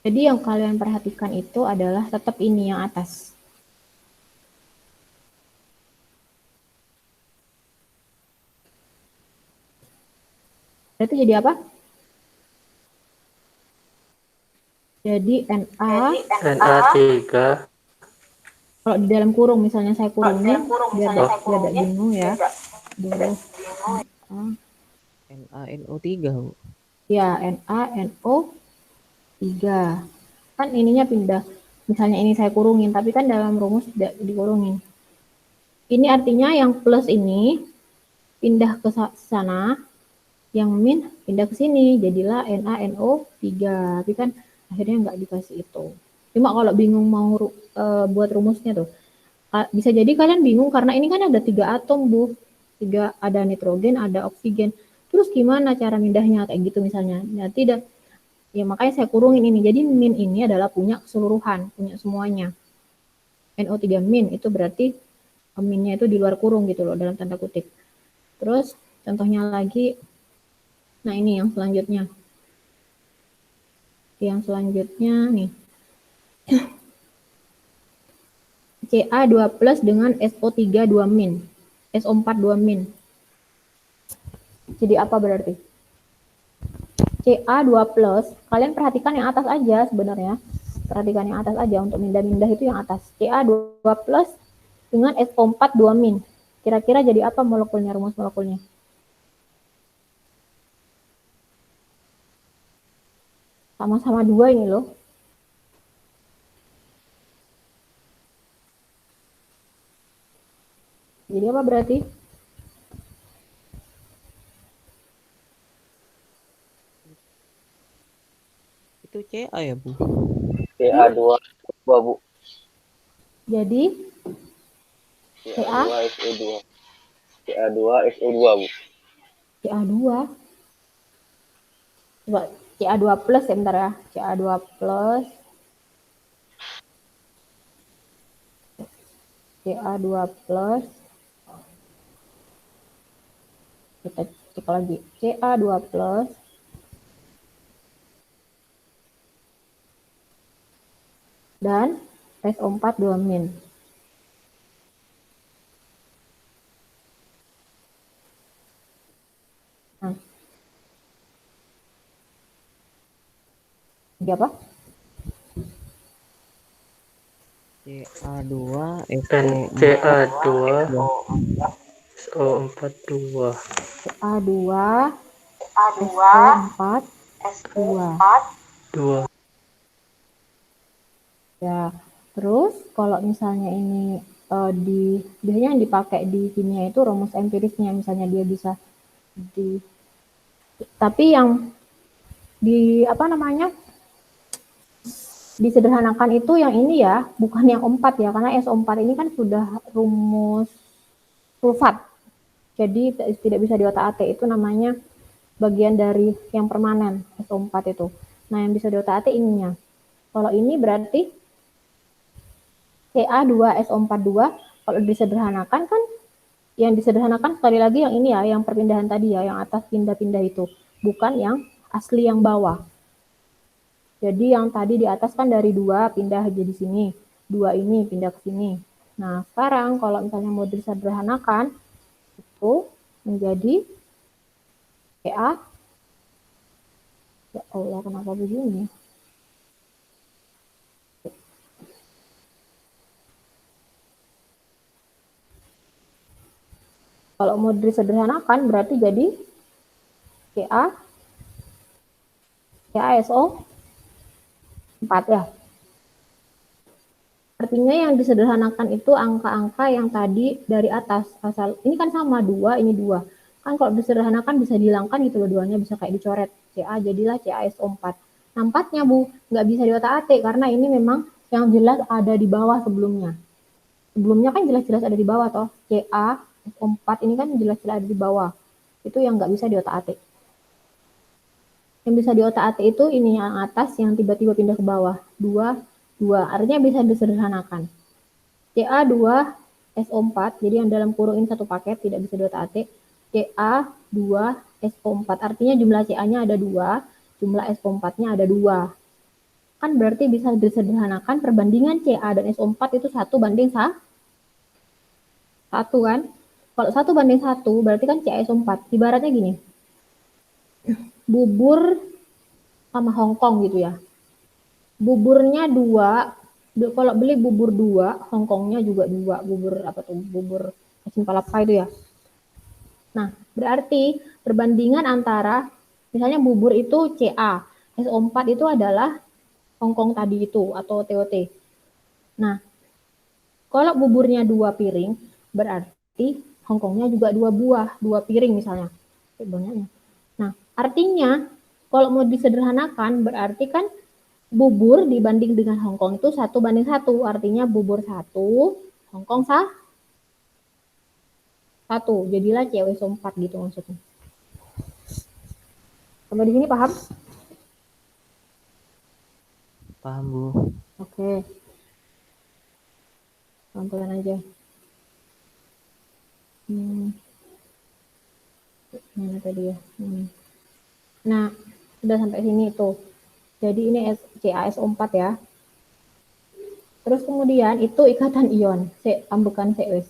Jadi yang kalian perhatikan itu adalah tetap ini yang atas. Berarti jadi apa? Jadi Na3. kalau di dalam kurung misalnya saya kurungin biar tidak bingung ya. Huruf NaNO3, Bu. ya NaNO3. Kan ininya pindah. Misalnya ini saya kurungin, tapi kan dalam rumus tidak dikurungin. Ini artinya yang plus ini pindah ke sana, yang min pindah ke sini, jadilah NaNO3. Tapi kan Akhirnya nggak dikasih itu. Cuma kalau bingung mau buat rumusnya tuh, bisa jadi kalian bingung karena ini kan ada 3 atom, Bu. Ada nitrogen, ada oksigen. Terus gimana cara mindahnya kayak gitu misalnya. Nah, tidak. Ya makanya saya kurungin ini. Jadi min ini adalah punya keseluruhan, punya semuanya. NO3 min itu berarti minnya itu di luar kurung gitu loh, dalam tanda kutip. Terus contohnya lagi, nah ini yang selanjutnya. Yang selanjutnya nih. Ca2 plus dengan SO3 2 min. SO4 2 min. Jadi apa berarti? Ca2 plus, kalian perhatikan yang atas aja sebenarnya. Perhatikan yang atas aja, untuk mindah-mindah itu yang atas. Ca2 plus dengan SO4 2 min. Kira-kira jadi apa molekulnya, rumus molekulnya? Sama-sama 2 ini loh. Jadi apa berarti? Itu Ca ya, Bu? Ca2 2, Bu. Jadi Ca2 SO2. Ca2 SO2, Bu. Ca2. Coba Ca2 plus ya, bentar ya. Ca2 plus. Ca2 plus. Kita cek lagi. Ca2 plus. Dan SO4 2 min. Nah. Jadi apa? Ca2 Dan Ca2 SO4 2. Ca2 SO4 2. 2. Ya, terus kalau misalnya ini biasanya yang dipakai di kimia itu rumus empirisnya, misalnya dia bisa tapi yang disederhanakan itu yang ini ya, bukan yang 4 ya, karena SO4 ini kan sudah rumus sulfat. Jadi tidak bisa diotak-atik, itu namanya bagian dari yang permanen, SO4 itu. Nah, yang bisa diotak-atik ininya. Kalau ini berarti Ca2SO42, kalau disederhanakan kan, yang disederhanakan sekali lagi yang ini ya, yang perpindahan tadi ya, yang atas pindah-pindah itu, bukan yang asli yang bawah. Jadi yang tadi di atas kan dari 2 pindah jadi sini, 2 ini pindah ke sini. Nah, sekarang kalau misalnya mau disederhanakan, itu menjadi Ca. Ya Allah, kenapa begini? Kalau mau disederhanakan berarti jadi CaSO 4 ya. Artinya yang disederhanakan itu angka-angka yang tadi dari atas. Asal ini kan sama 2, ini 2. Kan kalau disederhanakan bisa dihilangkan gitu loh, duanya bisa kayak dicoret. Ca jadilah CaSO 4. Nampaknya Bu, nggak bisa diotak-atik karena ini memang yang jelas ada di bawah sebelumnya. Sebelumnya kan jelas-jelas ada di bawah toh. CaSO4 ini kan jelas-jelas ada di bawah. Itu yang nggak bisa diotak-atik. Yang bisa diotak-atik itu ini yang atas yang tiba-tiba pindah ke bawah. 2, 2. Artinya bisa disederhanakan. Ca2SO4, jadi yang dalam kurung ini satu paket, tidak bisa diotak-atik. Ca2SO4, artinya jumlah Ca-nya ada 2, jumlah SO4-nya ada 2. Kan berarti bisa disederhanakan perbandingan Ca dan SO4 itu 1 banding 1 kan. Kalau 1 banding 1 berarti kan CaSO4. Ibaratnya gini, bubur sama Hongkong gitu ya. Buburnya 2, kalau beli bubur 2, Hongkongnya juga 2. Bubur apa tuh? Bubur asin palapa itu ya. Nah, berarti perbandingan antara misalnya bubur itu Ca, SO4 itu adalah Hongkong tadi itu atau TOT. Nah, kalau buburnya 2 piring, berarti Hongkongnya juga 2 buah, 2 piring misalnya. Banyaknya. Nah, artinya kalau mau disederhanakan berarti kan bubur dibanding dengan Hongkong itu 1:1, artinya bubur 1, Hongkong 1. Jadilah COSO4 gitu maksudnya. Sampai di sini paham? Paham, Bu. Oke. Pelan-pelan aja. Mana tadi ya? Nah, sudah sampai sini tuh. Jadi ini CaSO4 ya. Terus kemudian itu ikatan ion, ambekan COS.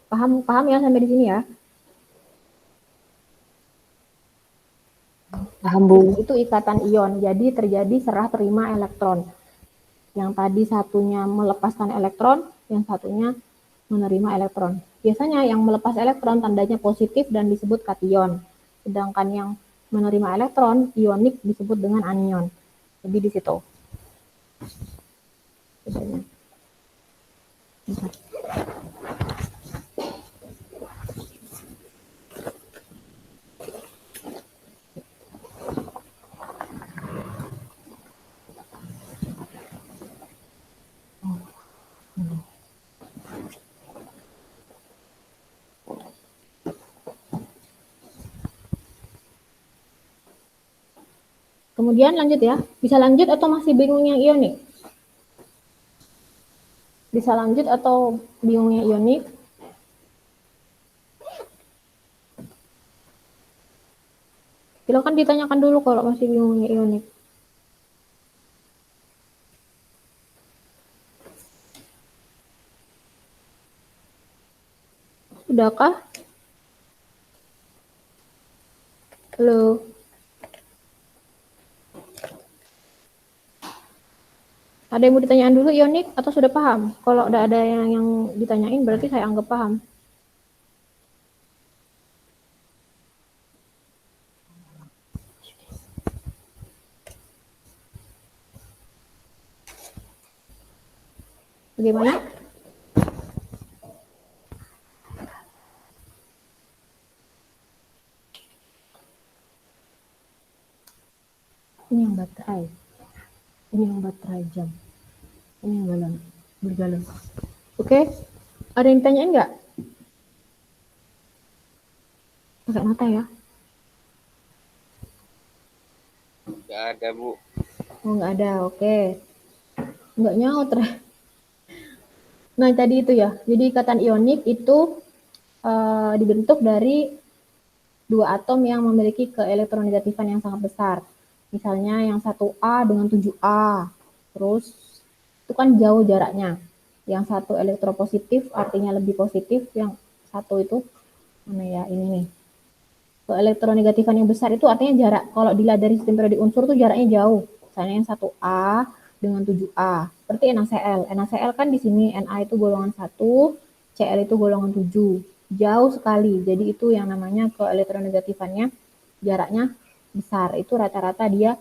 Paham ya sampai di sini ya? Paham, Bu. Itu ikatan ion. Jadi terjadi serah terima elektron. Yang tadi satunya melepaskan elektron, yang satunya menerima elektron. Biasanya yang melepas elektron tandanya positif dan disebut kation. Sedangkan yang menerima elektron ionik disebut dengan anion. Jadi di situ. Bedanya. Bentar. Kemudian lanjut ya. Bisa lanjut atau masih bingung yang ionik? Bisa lanjut atau bingung yang ionik? Silakan ditanyakan dulu kalau masih bingung yang ionik. Sudahkah? Halo. Ada yang mau ditanyain dulu ionik atau sudah paham? Kalau udah ada yang ditanyain berarti saya anggap paham. Bagaimana? Ini yang baterai. Ini yang baterai jam. Ini yang galon. Bergalon. Oke? Ada yang ditanyain nggak? Pakai mata ya. Nggak ada, Bu. Oh, nggak ada. Oke. Nggak nyaut. Nah, tadi itu ya. Jadi ikatan ionik itu dibentuk dari dua atom yang memiliki keelektronegatifan yang sangat besar. Misalnya yang 1A dengan 7A. Terus itu kan jauh jaraknya. Yang satu elektropositif artinya lebih positif, yang satu itu mana ya, ini nih. Keelektronegatifan yang besar itu artinya jarak. Kalau dilihat dari sistem periodik unsur tuh jaraknya jauh. Misalnya yang 1A dengan 7A. Seperti NaCl. NaCl kan di sini Na itu golongan 1, Cl itu golongan 7. Jauh sekali. Jadi itu yang namanya keelektronegatifannya jaraknya besar. Itu rata-rata dia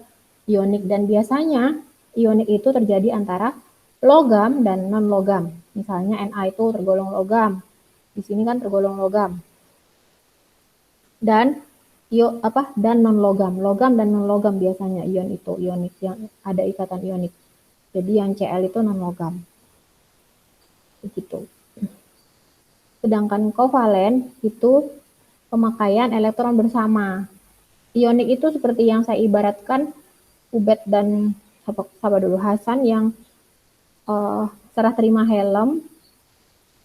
ionik, dan biasanya ionik itu terjadi antara logam dan non logam. Misalnya Na itu tergolong logam. Di sini kan tergolong logam. Dan dan non logam. Logam dan non logam biasanya ion itu ionik, yang ada ikatan ionik. Jadi yang Cl itu non logam. Begitu. Sedangkan kovalen itu pemakaian elektron bersama. Ionik itu seperti yang saya ibaratkan Ubed dan Hasan yang serah terima helm,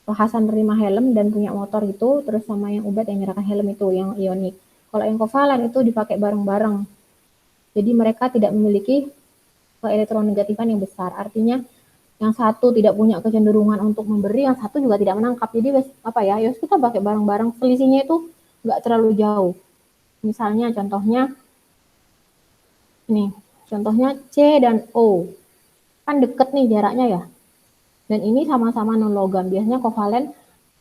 Hasan terima helm dan punya motor itu, terus sama yang Ubed yang menyerahkan helm itu yang ionik. Kalau yang kovalen itu dipakai bareng-bareng. Jadi mereka tidak memiliki keelektronegatifan yang besar. Artinya yang satu tidak punya kecenderungan untuk memberi, yang satu juga tidak menangkap. Jadi apa ya? Ya kita pakai bareng-bareng. Selisihnya itu nggak terlalu jauh. Misalnya contohnya ini, contohnya C dan O. Kan deket nih jaraknya ya. Dan ini sama-sama non logam. Biasanya kovalen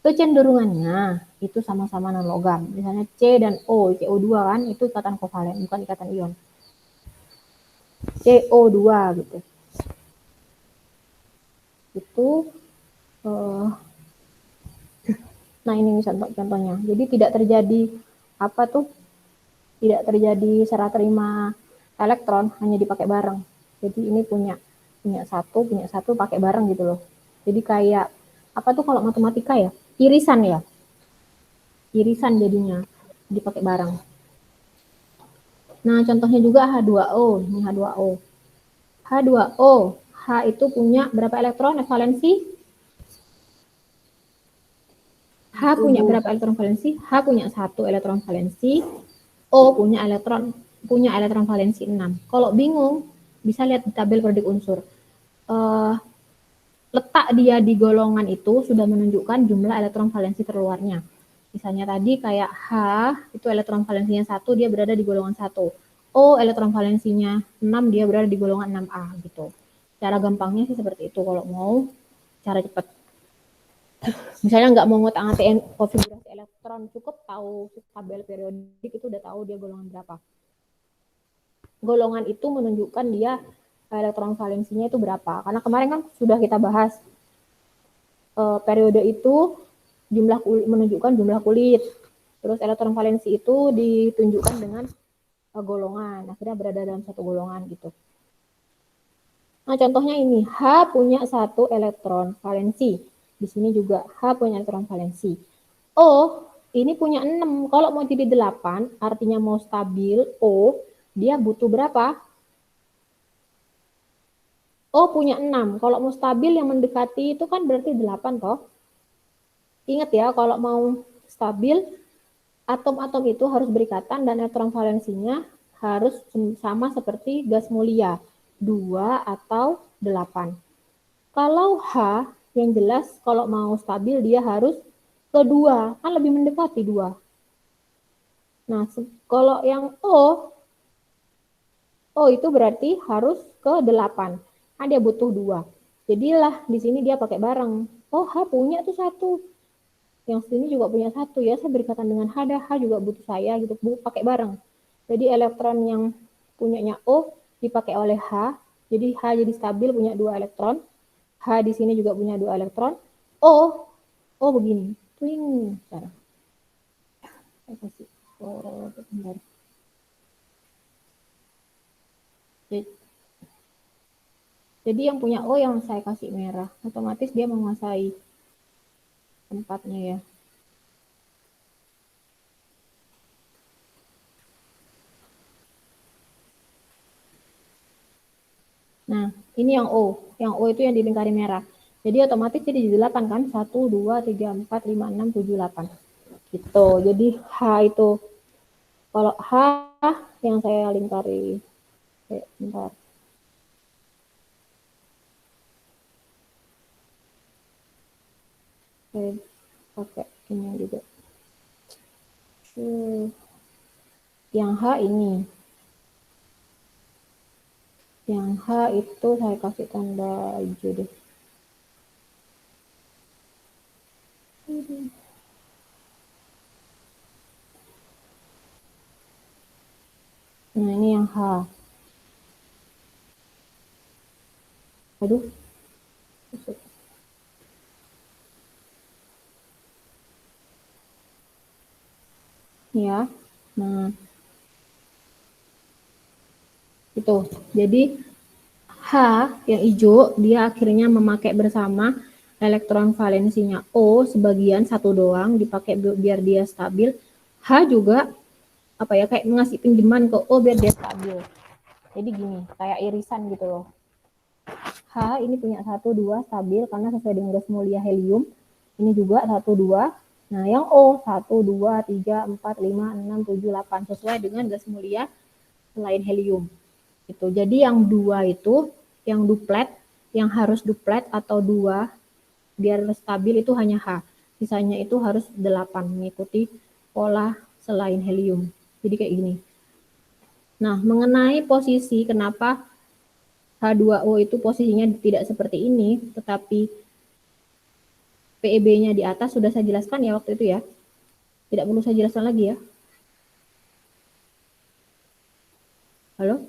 kecenderungannya itu sama-sama non logam. Misalnya C dan O, CO2 kan itu ikatan kovalen, bukan ikatan ion. CO2 gitu. Itu nah ini contohnya. Jadi tidak terjadi apa tuh? Tidak terjadi serah terima elektron hanya dipakai bareng. Jadi ini punya satu pakai bareng gitu loh. Jadi kayak apa tuh kalau matematika ya? Irisan ya. Irisan jadinya dipakai bareng. Nah, contohnya juga H2O. Ini H2O. H2O. H itu punya berapa elektron valensi? H punya berapa elektron valensi? H punya 1 elektron valensi. O punya elektron valensi 6. Kalau bingung, bisa lihat di tabel periodik unsur. Letak dia di golongan itu sudah menunjukkan jumlah elektron valensi terluarnya. Misalnya tadi kayak H, itu elektron valensinya 1, dia berada di golongan 1. O, elektron valensinya 6, dia berada di golongan 6A gitu. Cara gampangnya sih seperti itu kalau mau cara cepat. Misalnya nggak mau ngotak-ngatik konfigurasi elektron, cukup tahu tabel periodik itu udah tahu dia golongan berapa. Golongan itu menunjukkan dia elektron valensinya itu berapa. Karena kemarin kan sudah kita bahas periode itu menunjukkan jumlah kulit. Terus elektron valensi itu ditunjukkan dengan golongan. Akhirnya berada dalam satu golongan gitu. Nah, contohnya ini, H punya 1 elektron valensi. Di sini juga H punya elektron valensi. O, ini punya 6. Kalau mau jadi 8, artinya mau stabil O, dia butuh berapa? O punya 6. Kalau mau stabil yang mendekati itu kan berarti 8 toh. Ingat ya, kalau mau stabil, atom-atom itu harus berikatan dan elektron valensinya harus sama seperti gas mulia, 2 atau 8. Kalau H, yang jelas kalau mau stabil dia harus ke 2, kan lebih mendekati 2. Nah, kalau yang O itu berarti harus ke 8. Nah, dia butuh 2. Jadilah di sini dia pakai bareng. Oh, H punya tuh 1. Yang sini juga punya 1 ya, saya berikatan dengan H, H juga butuh saya gitu, pakai bareng. Jadi elektron yang punyanya O dipakai oleh H, jadi H jadi stabil punya 2 elektron. H di sini juga punya 2 elektron. O begini. Twing. Sekarang. Saya kasih bentar. Jadi yang punya O yang saya kasih merah, otomatis dia menguasai tempatnya ya. Nah, ini yang O. Yang O itu yang dilingkari merah. Jadi otomatis jadi 8 kan? 1, 2, 3, 4, 5, 6, 7, 8. Gitu. Jadi H itu, kalau H yang saya lingkari. Bentar. Saya pakai ini juga. Yang H ini. Yang H itu saya kasih tanda hijau deh. Nah, ini yang H. Aduh. Ya. Nah. Itu. Jadi H yang hijau dia akhirnya memakai bersama elektron valensinya O sebagian satu doang dipakai biar dia stabil. H juga apa ya kayak ngasih pinjaman ke O biar dia stabil. Jadi gini, kayak irisan gitu loh. H ini punya 1 2 stabil karena sesuai dengan gas mulia helium. Ini juga 1 2. Nah, yang O 1 2 3 4 5 6 7 8 sesuai dengan gas mulia selain helium. Gitu. Jadi yang 2 itu yang duplet, yang harus duplet atau 2 biar stabil itu hanya H. Sisanya itu harus 8 mengikuti pola selain helium. Jadi kayak gini. Nah, mengenai posisi kenapa H2O itu posisinya tidak seperti ini, tetapi PEB-nya di atas sudah saya jelaskan ya waktu itu ya. Tidak perlu saya jelaskan lagi ya. Halo?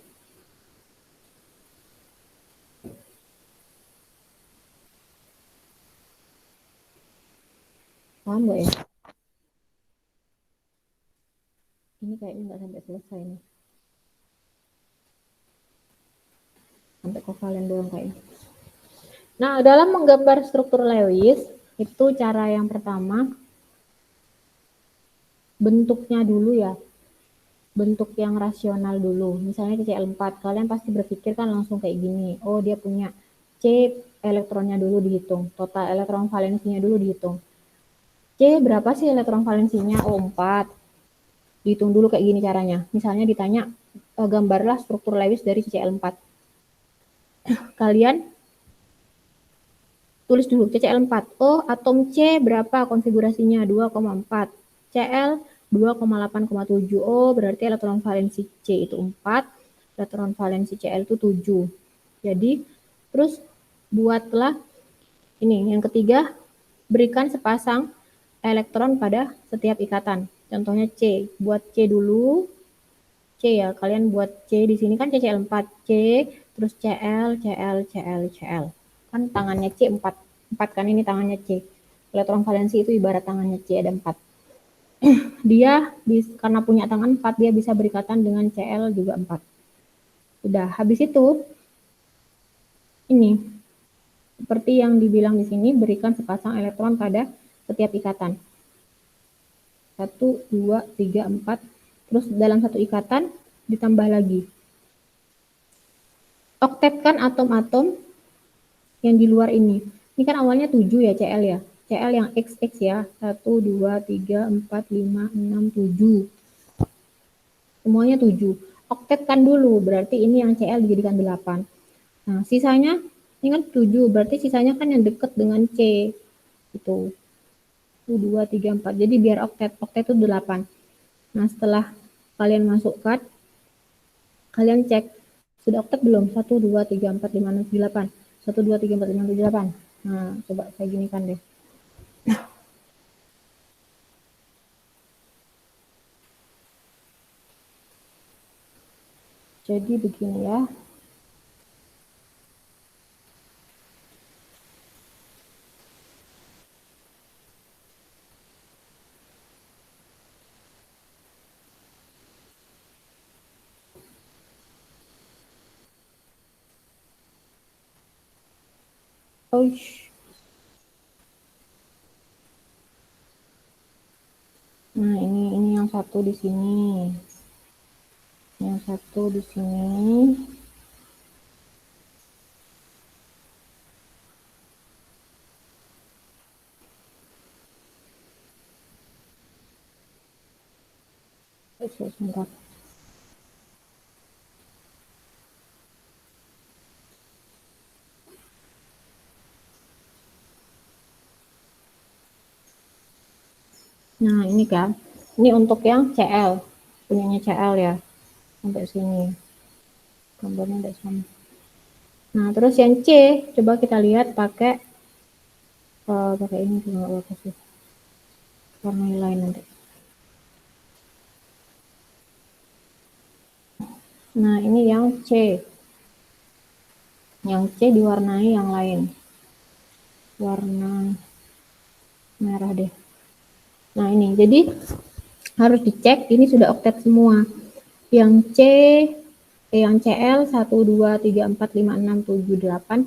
Paham nggak ya? Ini kayaknya nggak sampai selesai nih. kovalen doang kayaknya. Nah, dalam menggambar struktur Lewis, itu cara yang pertama, bentuknya dulu ya. Bentuk yang rasional dulu. Misalnya CCl4, kalian pasti berpikir kan langsung kayak gini. Oh, dia punya C elektronnya dulu dihitung. Total elektron valensinya dulu dihitung. C berapa sih elektron valensinya? Oh, 4. Dihitung dulu kayak gini caranya. Misalnya ditanya, gambarlah struktur Lewis dari CCl4. Kalian tulis dulu CCl4. Oh, atom C berapa konfigurasinya? 2,4. Cl 2,8,7. Oh, berarti elektron valensi C itu 4, elektron valensi Cl itu 7. Jadi, terus buatlah ini. Yang ketiga, berikan sepasang elektron pada setiap ikatan. Contohnya C. Buat C dulu. C ya, kalian buat C di sini kan CCl4. C, terus Cl, Cl, Cl, Cl. Kan tangannya C 4. 4 kan ini tangannya C. Elektron valensi itu ibarat tangannya C ada 4. Dia karena punya tangan 4, dia bisa berikatan dengan Cl juga 4. Udah, habis itu ini seperti yang dibilang di sini, berikan sepasang elektron pada setiap ikatan. 1, 2, 3, 4. Terus dalam satu ikatan ditambah lagi. Oktetkan atom-atom yang di luar ini. Ini kan awalnya 7 ya Cl ya. Cl yang XX ya. 1, 2, 3, 4, 5, 6, 7. Semuanya 7. Oktetkan dulu, berarti ini yang Cl dijadikan 8. Nah, sisanya, ini kan 7, berarti sisanya kan yang dekat dengan C. Itu. 1, 2, 3, 4. Jadi biar oktet. Oktet itu 8. Nah, setelah kalian masukkan, kalian cek. Sudah oktet belum? 1, 2, 3, 4, 5, 6, 7, 8. 1, 2, 3, 4, 5, 6, 7, 8. Nah, coba saya ginikan deh. Jadi begini ya. Oh, nah ini yang satu di sini, yang satu di sini. Sebentar. Nah ini kan, ini untuk yang Cl, punyanya Cl ya, sampai sini, gambarnya ada sama. Nah terus yang C, coba kita lihat pakai ini juga nggak kasih warna lain nanti. Nah ini yang C, diwarnai yang lain, warna merah deh. Nah ini, jadi harus dicek ini sudah oktet semua. Yang C, yang Cl 1, 2, 3, 4, 5, 6, 7, 8.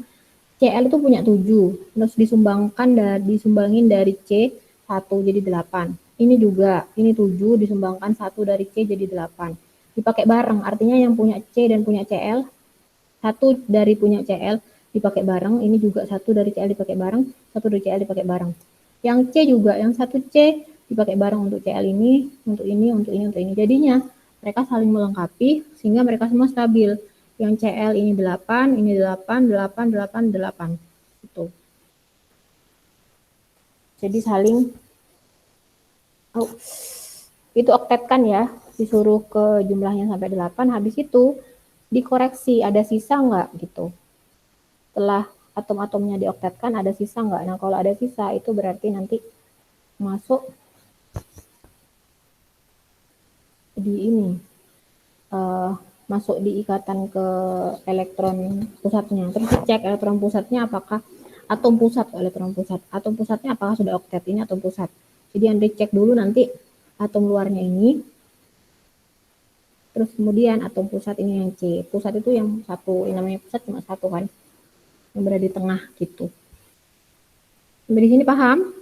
Cl itu punya 7, terus disumbangin dari C 1 jadi 8. Ini juga, ini 7 disumbangkan 1 dari C jadi 8. Dipakai bareng, artinya yang punya C dan punya Cl, 1 dari punya Cl dipakai bareng, ini juga 1 dari Cl dipakai bareng, 1 dari Cl dipakai bareng. Yang C juga, yang 1 C dipakai bareng untuk Cl ini, untuk ini, untuk ini, untuk ini. Jadinya mereka saling melengkapi sehingga mereka semua stabil. Yang Cl ini 8, ini 8, 8, 8, 8. Gitu. Jadi saling itu oktetkan ya, disuruh ke jumlahnya sampai 8, habis itu dikoreksi ada sisa nggak gitu. Setelah atom-atomnya dioktetkan ada sisa nggak? Nah kalau ada sisa itu berarti nanti masuk di ini, masuk di ikatan ke elektron pusatnya. Terus dicek elektron pusatnya apakah atom pusat, elektron pusat. Atom pusatnya apakah sudah oktet, ini atom pusat. Jadi yang dicek dulu nanti atom luarnya ini Terus kemudian atom pusat ini yang C. Pusat itu yang satu, yang namanya pusat cuma satu kan, yang berada di tengah gitu. Sampai di sini paham?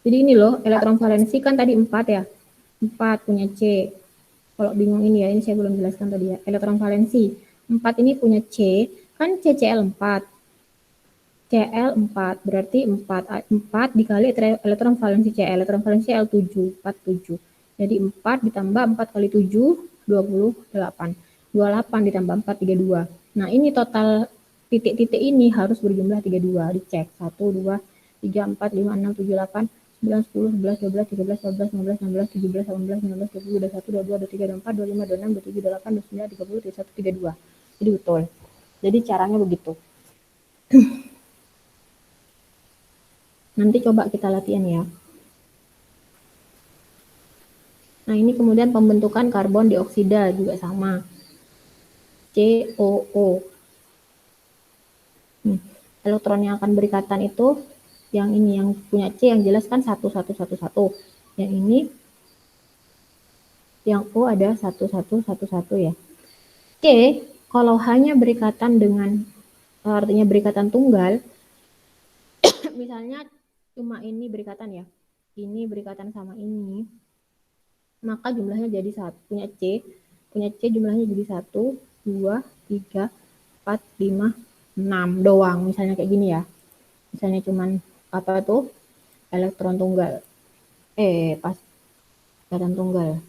Jadi ini loh, elektron valensi kan tadi 4 ya. 4 punya C. Kalau bingung ini ya, ini saya belum jelaskan tadi ya. Elektron valensi. 4 ini punya C, kan CCl4. Cl4, berarti 4 dikali elektron valensi Cl. Elektron valensi L7, 47. Jadi 4 ditambah 4 kali 7, 28. 28 ditambah 4, 32. Nah, ini total titik-titik ini harus berjumlah 32. Dicek. 1, 2, 3, 4, 5, 6, 7, 8, 9, 10, 11, 12, 13, 14, 15, 16, 17, 18, 19, 20, 21, 22, 23, 24, 25, 26, 27, 28, 29, 30, 31, 32. Jadi betul. Jadi caranya begitu. Nanti coba kita latihan ya. Nah, ini kemudian pembentukan karbon dioksida juga sama. COO. Elektron yang akan berikatan itu yang ini, yang punya C yang jelas kan 1, 1, 1, 1. Yang ini yang O ada 1, 1, 1, 1 ya. C kalau hanya berikatan dengan, artinya berikatan tunggal, misalnya cuma ini berikatan ya, ini berikatan sama ini, maka jumlahnya jadi 1. Punya C jumlahnya jadi 1, 2, 3, 4, 5, 6 doang, misalnya kayak gini ya. Misalnya cuman apa tuh, elektron tunggal. Pas elektron tunggal.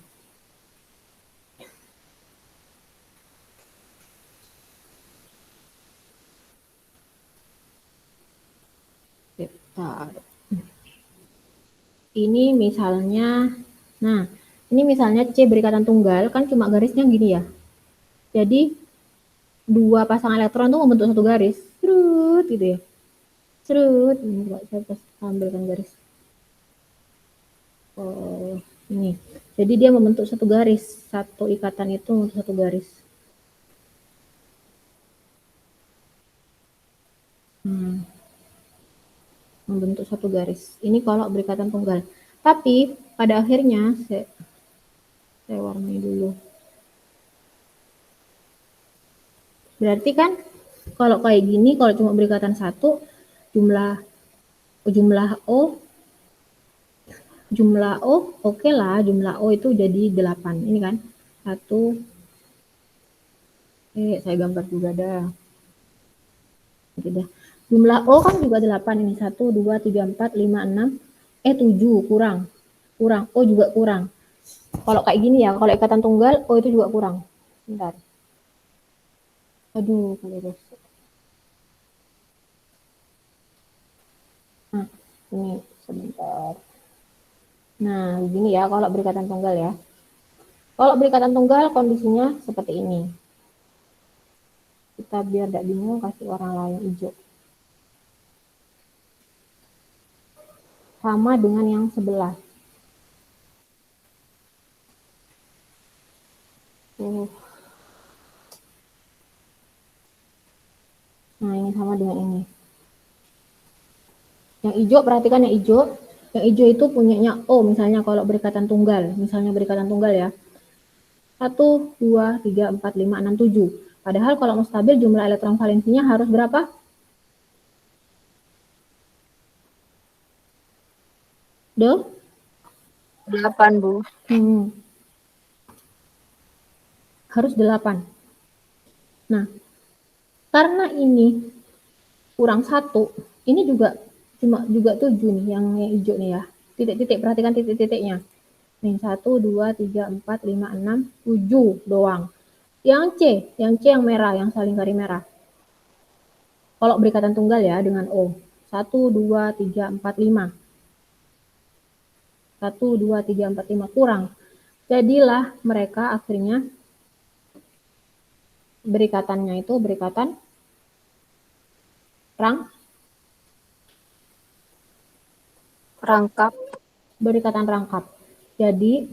Bentar. Ini misalnya, nah ini misalnya C berikatan tunggal, kan cuma garisnya gini ya. Jadi dua pasang elektron tuh membentuk satu garis, serut gitu ya. Serut, ini coba saya ambilkan garis. Oh, ini. Jadi dia membentuk satu garis, satu ikatan itu membentuk satu garis. Membentuk satu garis. Ini kalau berikatan tunggal. Tapi pada akhirnya saya warnai dulu. Berarti kan kalau kayak gini, kalau cuma berikatan satu, jumlah O oke lah, jumlah O itu jadi 8. Ini kan 1, saya gambar juga dah. Gitu. Jumlah O kan juga 8 ini, 1, 2, 3, 4, 5, 6, 7 kurang. O juga kurang. Kalau kayak gini ya, kalau ikatan tunggal O itu juga kurang. Bentar. Aduh, kali rusak. Nah, ini sebentar. Nah, begini ya kalau berikatan tunggal ya. Kalau berikatan tunggal kondisinya seperti ini. Kita biar tidak bingung kasih warna lain hijau. Sama dengan yang sebelah. Nah, ini sama dengan ini. Yang hijau, perhatikan yang hijau. Yang hijau itu punyanya O, misalnya kalau berikatan tunggal. Misalnya berikatan tunggal ya. 1, 2, 3, 4, 5, 6, 7. Padahal kalau mau stabil jumlah elektron valensinya harus berapa? Do? 8, Bu. Harus 8. Nah, karena ini kurang 1, ini juga cuma 7 nih yang hijau nih ya. Titik-titik, perhatikan titik-titiknya. Nih 1, 2, 3, 4, 5, 6, 7 doang. Yang C yang merah, yang saling kari merah. Kalau berikatan tunggal ya dengan O. 1, 2, 3, 4, 5. 1, 2, 3, 4, 5 kurang. Jadilah mereka akhirnya berikatannya itu berikatan Rangkap. Berikatan rangkap. Jadi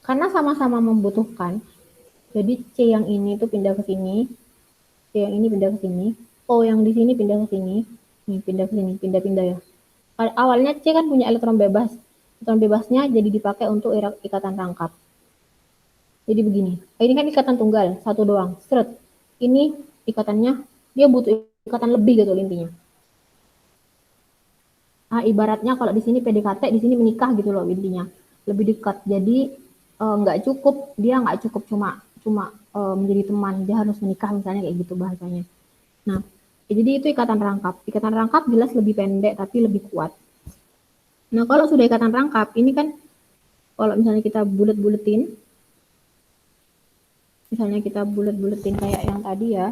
karena sama-sama membutuhkan, jadi C yang ini itu pindah ke sini, C yang ini pindah ke sini, O yang di sini pindah ke sini, nih pindah ke sini, pindah-pindah ya. Awalnya C kan punya elektron bebas, elektron bebasnya jadi dipakai untuk ikatan rangkap. Jadi begini, ini kan ikatan tunggal, satu doang, seret. Ini ikatannya, dia butuh ikatan lebih gitu intinya. Nah, ibaratnya kalau di sini PDKT, di sini menikah gitu loh intinya, lebih dekat. Jadi nggak cukup, dia nggak cukup cuma menjadi teman, dia harus menikah misalnya kayak gitu bahasanya. Nah, jadi itu ikatan rangkap. Ikatan rangkap jelas lebih pendek tapi lebih kuat. Nah, kalau sudah ikatan rangkap, ini kan kalau misalnya kita bulet-buletin, misalnya kita bulet-buletin kayak yang tadi ya.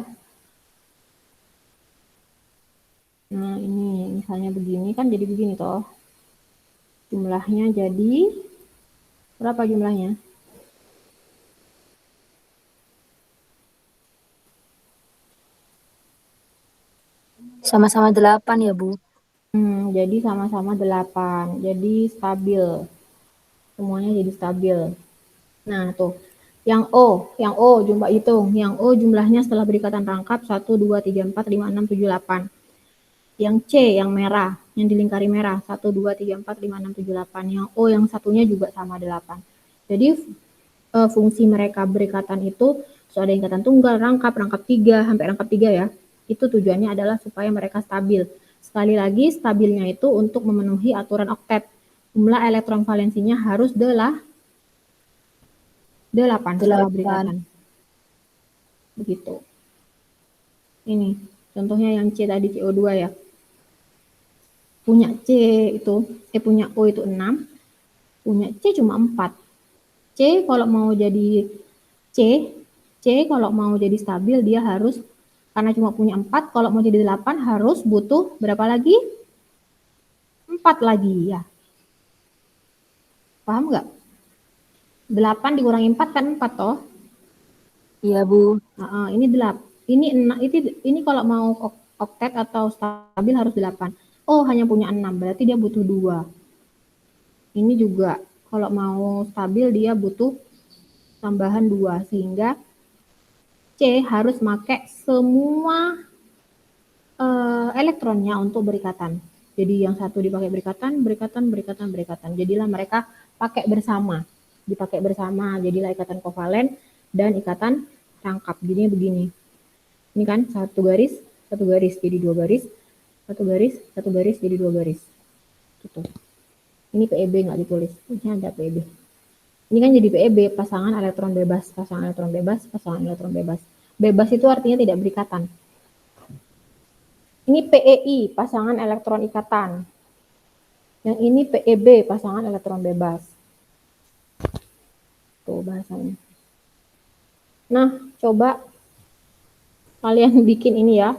Nah, ini misalnya begini kan jadi begini toh. Jumlahnya jadi berapa jumlahnya? Sama-sama 8 ya, Bu. Jadi sama-sama 8. Jadi stabil. Semuanya jadi stabil. Nah, tuh. Yang O jumlah hitung. Yang O jumlahnya setelah berikatan rangkap 1, 2, 3, 4, 5, 6, 7, 8. Yang C yang merah, yang dilingkari merah 1, 2, 3, 4, 5, 6, 7, 8. Yang O yang satunya juga sama 8. Jadi fungsi mereka berikatan itu ada ikatan tunggal, rangkap 3 sampai rangkap 3 ya. Itu tujuannya adalah supaya mereka stabil. Sekali lagi stabilnya itu untuk memenuhi aturan oktet. Jumlah elektron valensinya harus 8 setelah berikatan. Begitu. Ini contohnya yang C tadi CO2 ya. Punya C itu, punya O itu 6, punya C cuma 4. C kalau mau jadi C kalau mau jadi stabil dia harus, karena cuma punya 4, kalau mau jadi 8 harus butuh berapa lagi? 4 lagi ya. Paham nggak? 8 dikurangi 4 kan 4 toh? Iya, Bu. Ini 8. Ini kalau mau oktet atau stabil harus 8. Oh, hanya punya 6, berarti dia butuh 2. Ini juga kalau mau stabil dia butuh tambahan 2, sehingga C harus pakai semua elektronnya untuk berikatan. Jadi yang satu dipakai berikatan. Jadilah mereka pakai bersama. Dipakai bersama, jadilah ikatan kovalen dan ikatan rangkap. Jadinya begini. Ini kan satu garis jadi 2 garis, satu garis jadi 2 garis. Gitu. Ini PEB nggak ditulis, ini ada PEB. Ini kan jadi PEB, pasangan elektron bebas. Bebas itu artinya tidak berikatan. Ini PEI, pasangan elektron ikatan. Yang ini PEB, pasangan elektron bebas. Tuh bahasanya. Nah, coba kalian bikin ini ya.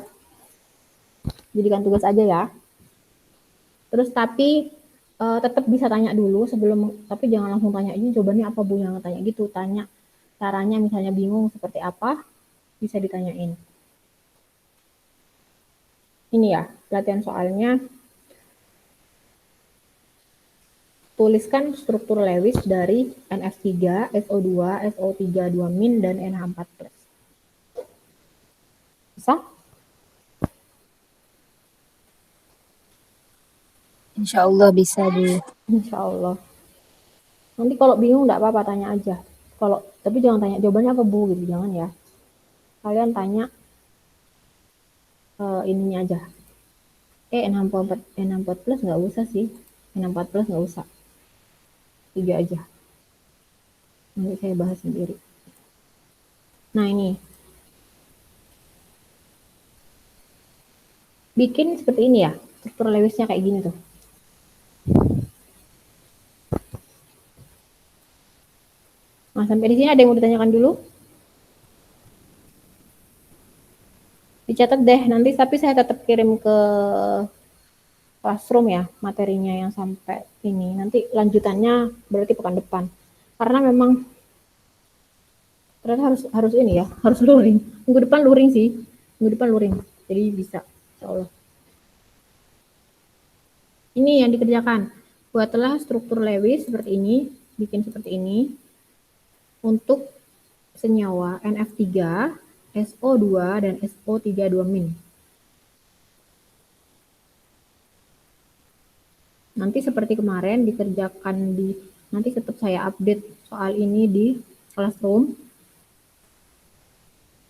Jadikan tugas aja ya. Terus tapi tetap bisa tanya dulu sebelum, tapi jangan langsung tanya ini jawabannya apa Bu, jangan tanya gitu. Tanya caranya, misalnya bingung seperti apa, bisa ditanyain. Ini ya, pelatihan soalnya. Tuliskan struktur Lewis dari NF3, SO2, SO3 2-, dan NH4+. Bisa? Insya Allah bisa, Bu. Insya Allah. Nanti kalau bingung enggak apa-apa, tanya aja. Tapi jangan tanya jawabannya apa Bu gitu, jangan ya. Kalian tanya ininya aja. NH4+ nggak usah sih. NH4+ nggak usah. 3 aja. Nanti saya bahas sendiri. Nah ini. Bikin seperti ini ya. Struktur Lewisnya kayak gini tuh. Nah sampai di sini ada yang mau ditanyakan dulu? Dicatat deh nanti, tapi saya tetap kirim ke Classroom ya materinya yang sampai ini. Nanti lanjutannya berarti pekan depan. Karena memang ternyata harus ini ya, harus luring. Minggu depan luring sih. Jadi bisa, insyaallah. Ini yang dikerjakan. Buatlah struktur Lewis seperti ini, bikin seperti ini. Untuk senyawa NF3, SO2 dan SO3 2-. Nanti seperti kemarin dikerjakan nanti tetap saya update soal ini di Classroom.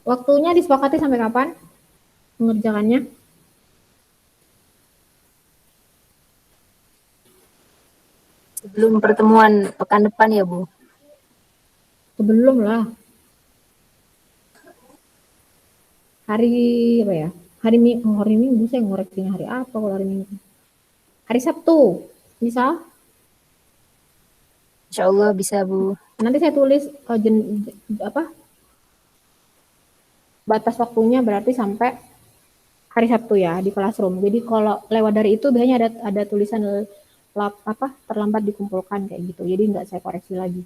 Waktunya disepakati sampai kapan mengerjakannya? Sebelum pertemuan pekan depan ya, Bu. Sebelum lah. Hari apa ya? Hari Minggu saya ngoreksinya hari apa kalau hari Minggu? Hari Sabtu. Bisa? Insya Allah bisa, Bu. Nanti saya tulis apa? Batas waktunya berarti sampai hari Sabtu ya di Classroom. Jadi kalau lewat dari itu biasanya ada tulisan terlambat dikumpulkan kayak gitu. Jadi nggak saya koreksi lagi.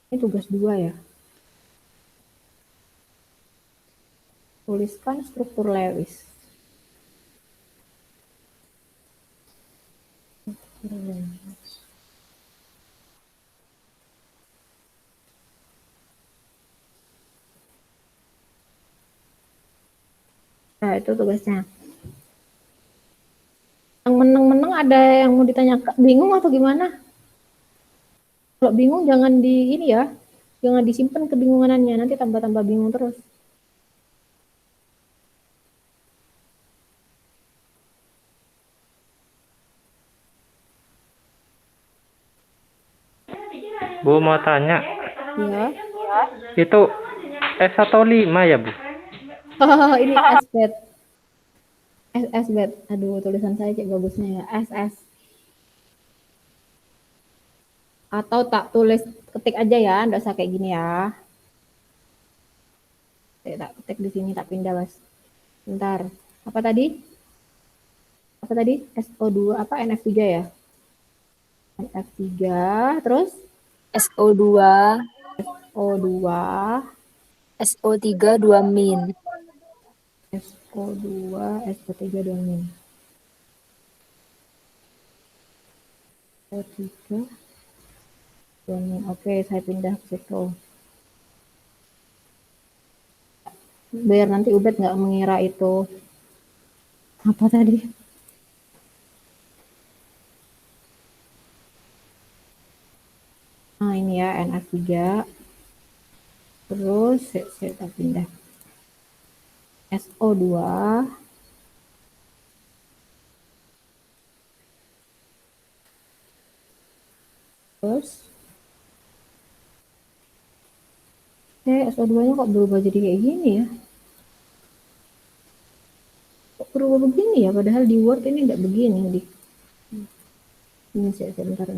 Ini tugas 2 ya. Tuliskan struktur Lewis. Nah, itu tugasnya. Yang menang-menang ada yang mau ditanya, bingung atau gimana? Kalau bingung jangan ini ya, jangan disimpan kebingungannya, nanti tambah-tambah bingung terus. Bu mau tanya, Ya. itu S atau 5 ya, Bu? Oh, ini SBET. SSBET. Aduh, tulisan saya kayak bagusnya ya. SS. Atau tak tulis, ketik aja ya, enggak usah kayak gini ya. Saya tak ketik di sini, tak pindah, Mas. Bentar. Apa tadi? Apa tadi? SO2 apa NF3 ya? NF3, terus SO2, O2, SO3 2 min. SO2, SO3 2 SO3 2 Oke, saya pindah ke situ. Biar nanti Ubed nggak mengira itu apa tadi. Nah, ini ya NF3. Terus saya pindah. SO2. Terus SO2-nya kok berubah jadi kayak gini ya? Kok berubah begini ya? Padahal di Word ini nggak begini. Ini saya bentar.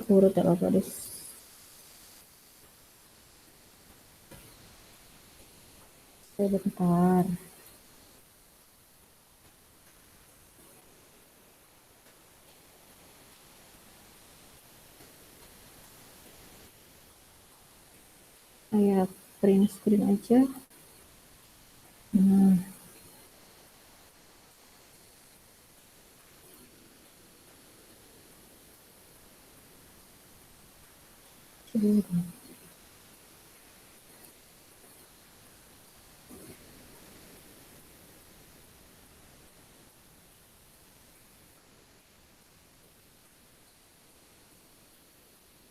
Aku urut ya apa deh. Saya bentar. Saya print screen aja. Nah.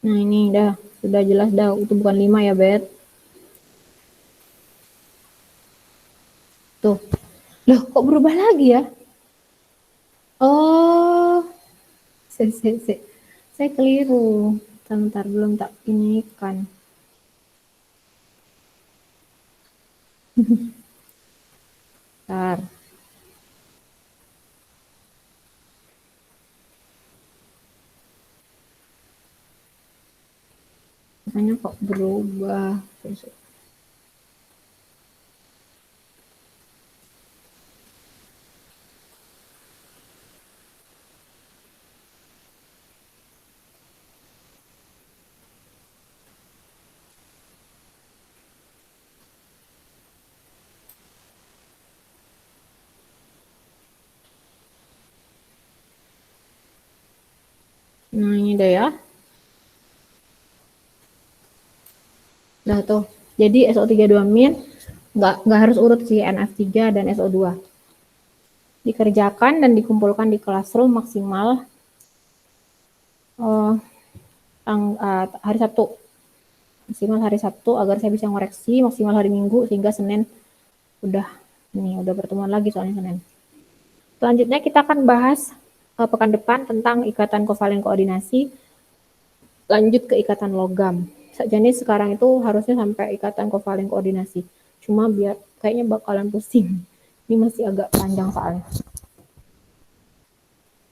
Nah, ini sudah jelas dah, itu bukan 5 ya, Bet. Tuh. Loh, kok berubah lagi ya? Oh, saya keliru. Bentar, belum tak ini kan. Bentar. Makanya kok berubah. Nah, ini deh ya. Dah tuh. Jadi SO32- nggak harus urut sih, NF3 dan SO2. Dikerjakan dan dikumpulkan di classroom maksimal hari Sabtu. Maksimal hari Sabtu agar saya bisa ngoreksi, maksimal hari Minggu sehingga Senin udah pertemuan lagi soalnya Senin. Selanjutnya kita akan bahas pekan depan tentang ikatan kovalen koordinasi, lanjut ke ikatan logam. Jadi sekarang itu harusnya sampai ikatan kovalen koordinasi. Cuma biar kayaknya bakalan pusing. Ini masih agak panjang soalnya.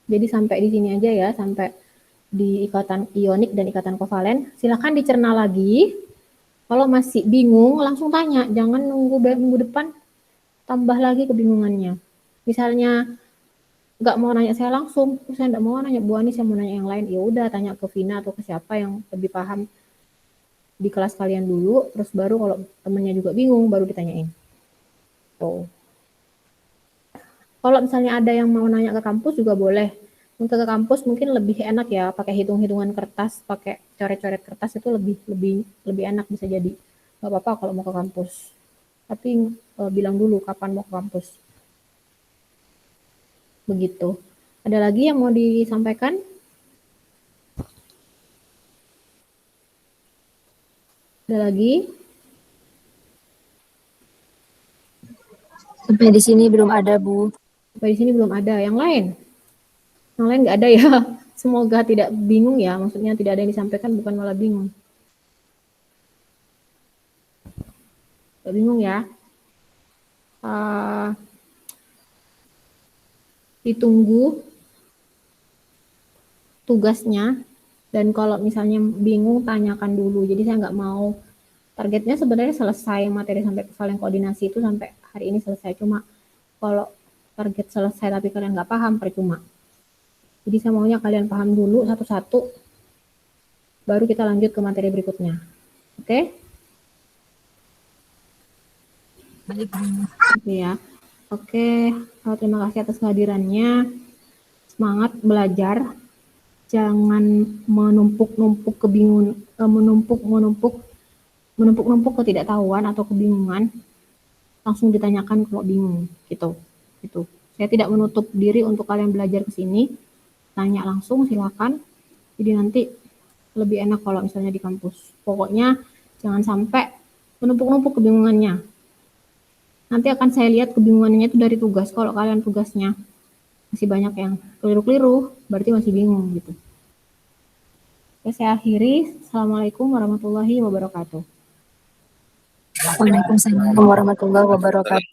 Jadi sampai di sini aja ya, sampai di ikatan ionik dan ikatan kovalen. Silakan dicerna lagi. Kalau masih bingung langsung tanya, jangan nunggu minggu depan tambah lagi kebingungannya. Misalnya nggak mau nanya saya langsung, saya nggak mau nanya Bu Ani, saya mau nanya yang lain. Ya udah tanya ke Vina atau ke siapa yang lebih paham di kelas kalian dulu, terus baru kalau temennya juga bingung baru ditanyain. Tuh. Kalau misalnya ada yang mau nanya ke kampus juga boleh. Untuk ke kampus mungkin lebih enak ya, pakai hitung-hitungan kertas, pakai coret-coret kertas itu lebih enak bisa jadi. Nggak apa-apa kalau mau ke kampus. Tapi bilang dulu kapan mau ke kampus. Begitu. Ada lagi yang mau disampaikan? Ada lagi? Sampai di sini belum ada, Bu. Sampai di sini belum ada. Yang lain? Yang lain nggak ada ya? Semoga tidak bingung ya. Maksudnya tidak ada yang disampaikan, bukan malah bingung. Nggak bingung ya? Ditunggu tugasnya. Dan kalau misalnya bingung, tanyakan dulu. Jadi saya nggak mau, targetnya sebenarnya selesai materi sampai kovalen koordinasi itu sampai hari ini selesai. Cuma kalau target selesai tapi kalian nggak paham, percuma. Jadi saya maunya kalian paham dulu satu-satu, baru kita lanjut ke materi berikutnya. Oke? Baik, Bu. Oke ya. Oke, terima kasih atas kehadirannya. Semangat belajar. Jangan menumpuk-numpuk kebingungan, menumpuk ketidaktahuan atau kebingungan. Langsung ditanyakan kalau bingung, gitu. Saya tidak menutup diri untuk kalian belajar ke sini. Tanya langsung, silakan. Jadi nanti lebih enak kalau misalnya di kampus. Pokoknya jangan sampai menumpuk-numpuk kebingungannya. Nanti akan saya lihat kebingungannya itu dari tugas. Kalau kalian tugasnya masih banyak yang keliru-keliru, berarti masih bingung gitu. Oke, saya akhiri. Assalamualaikum warahmatullahi wabarakatuh. Waalaikumsalam warahmatullahi wabarakatuh.